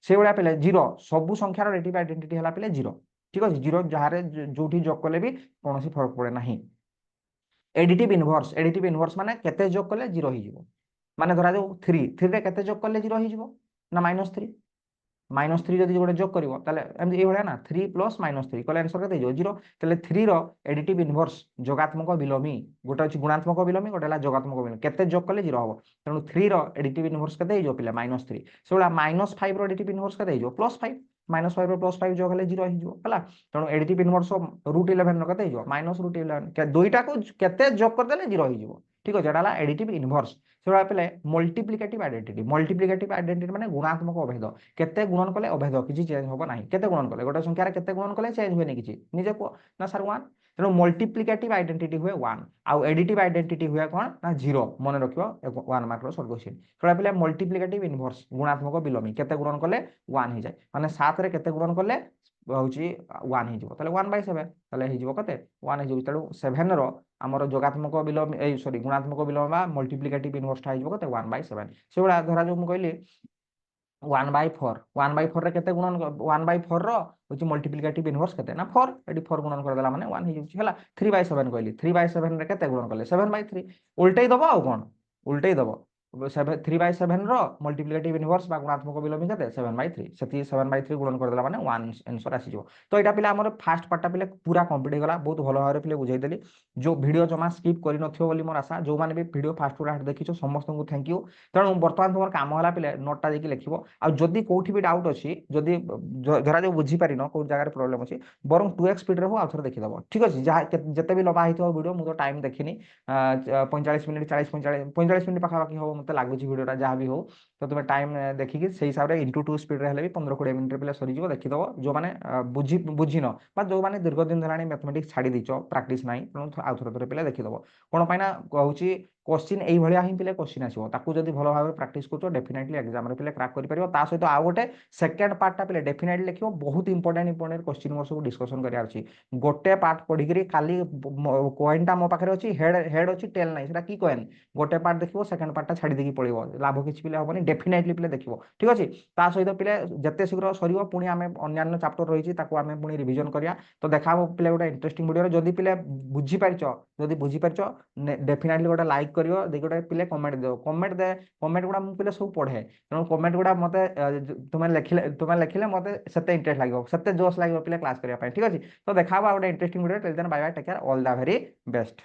সেইভଳିଆ পিলে 0 সবু সংখ্যার এডিটিভ আইডেন্টিটি হলা পিলে 0 ঠিক আছে 0 যাহারে যোউঠি যোগ কলে भी কোনসি ফরক পড়ে ନାହିଁ এডিটিভ ইনভর্স মানে কেতে যোগ কলে 0 হই যাব মানে ধরা যাও 3 রে কেতে যোগ কলে 0 হই যাব না -3 -3 যদি গোটে যোগ করিব তাহলে এমনি এই ভଳିଆ না 3 + -3 কলে आंसर কেতে হইব 0 তাহলে 3 র এডিটিভ ইনভর্স যোগাত্মক বিলোমী গোটে হচ্ছে গুণাত্মক বিলোমী গোটে হলা যোগাত্মক বিলোমী কেতে যোগ কলে 0 হবো তেণু 3 র এডিটিভ ইনভর্স কেতে হইব পিলা -3 সেগুলা -5 র এডিটিভ ইনভর্স কেতে হইব +5 -5 র +5 যোগ হলে 0 হইব হলা তেণু এডিটিভ ইনভর্স √11 র কেতে হইব -√11 দুইটা কো কেতে যোগ করে দেলে 0 হইব ঠিক আছে এটা হলা এডিটিভ ইনভর্স সেগুলা পিলে মল্টিপ্লিকেটিভ আইডেন্টিটি মানে গুণাত্মক অভেদ কেতে গুণন কলে অভেদ কিছু চেঞ্জ হব নাই কেতে গুণন কলে গোটে সংখ্যার কেতে গুণন কলে চেঞ্জ हुए नहीं কিছু নিজে কো না স্যার 1 তেণু মল্টিপ্লিকেটিভ আইডেন্টিটি हुए 1 আউ এডিটিভ আইডেন্টিটি हुए কোন না 0 মনে রাখিও 1 মার্ক র শর্ট কোশ্চেন সেটা পিলে মল্টিপ্লিকেটিভ ইনভর্স গুণাত্মক বিলোমী কেতে গুণন কলে 1 হই যায় মানে 7 রে কেতে গুণন কলে হচ্ছে 1 হই যাব তাহলে 1/7 তাহলে হই যাব কতে 1 হই যাব তেণু 7 র আমার যোগাত্মক বিলোম এই সরি গুণাত্মক বিলোম বা মল্টিপ্লিকেটিভ ইনভর্সটা হই যাব কতে 1/7 সেগুলা ধরা যাও মু কইলি 1/4 রে কেতে গুণন 1/4 র হচ্ছে মল্টিপ্লিকেটিভ ইনভর্স কেতে না 4 এটি 4 গুণন করে দেলা মানে 1 হই যাଉଛି হেলা 3/7 কইলি 3/7 রে কেতে গুণন কলে 7/3 উল্টাই দব আউ কোন উল্টাই দব 3/7 র মল্টিপ্লিকেটিভ ইনভর্স বা গুণাত্মক বিলোমী কেতে 7/3 সেতি 7/3 গুণন করে দেলা মানে 1 आंसर আসি যাব তো এটা পিলে আমার ফার্স্ট পার্টটা পিলে পুরা কমপ্লিট হই গলা বহুত ভালো ভাবে পিলে বুঝাই দেলি जो ভিডিও জমা স্কিপ করি নথিও বলি মোর আশা जो माने भी ভিডিও ফার্স্ট পুরা দেখিছো সমস্ত को थैंक यू তেণু বর্তমান তোমার কাম হলা পিলে নোটটা দেখি লিখিব আর যদি কোউঠি भी ডাউট ଅଛି যদি ধরা যাও বুঝি পারিনো কোন জায়গায় প্রবলেম আছে বরং 2x স্পিড রে হো আর থরে দেখি দেব ঠিক আছে যা যেতে भी লম্বা হইতো ভিডিও মু তো টাইম দেখিনি 45 মিনিট 40 45 মিনিট পাখাপাখি হব মতে লাগুছি ভিডিওটা যা भी हो তো তুমি টাইম ଦେଖିକି সেই হিসাবে ইনটু 2 স্পিড রে হলে भी 15-20 মিনিট রে পিলে সরিଯିବ দেখি দেব जो माने বুঝিন বা जो माने দীর্ঘ দিন ধরানি ম্যাথমেটিক্স ছাড়ি দিছো প্র্যাকটিস নাই তেণু ଆଉ ଥରେ ଥରେ ପିଲା ଦେଖିଦେବ କ'ଣ ପାଇଁ ନା କହୁଛି क्वेश्चन एई भलिया ही पिले क्वेश्चन आसीबो ताकू जदी भलो भाबे प्रैक्टिस करछो डेफिनेटली एग्जाम रे पिले क्रैक करि परिबो ता सहित आ गोटे सेकंड पार्ट टा पिले डेफिनेटली लिखिबो बहुत इंपोर्टेंट क्वेश्चन मोर सब डिस्कशन करिया अछि गोटे पार्ट पढी करी खाली कॉइन टा मो पाखरे अछि हेड अछि टेल नै सेटा की कॉइन गोटे पार्ट देखिबो सेकंड पार्ट टा छाडी देकी पळिबो लाभ किछि पिले हबनी डेफिनेटली पिले देखिबो ठीक अछि ता सहित पिले जते शीघ्र सरिबो पुनी आमे अन्यान्य चैप्टर रहिछि ताकू आमे पुनी रिवीजन करिया तो देखाबो पिले गोटे इंटरेस्टिंग वीडियो जदी पिले बुझी पारिचो जदी बुझी पारिचो डेफिनेटली गोटे लाइक करियो दे गोटे पिले कमेंट दियो कमेंट गुडा मु पिले सब पढे तेणु कमेंट गुडा मते तुमे लेखिले मते सेते इंटरेस्ट लागियो सेते जोश लागियो पिले क्लास करिया ठीक अछि तो देखाबो गोटे interesting video till then bye bye take care all the very best.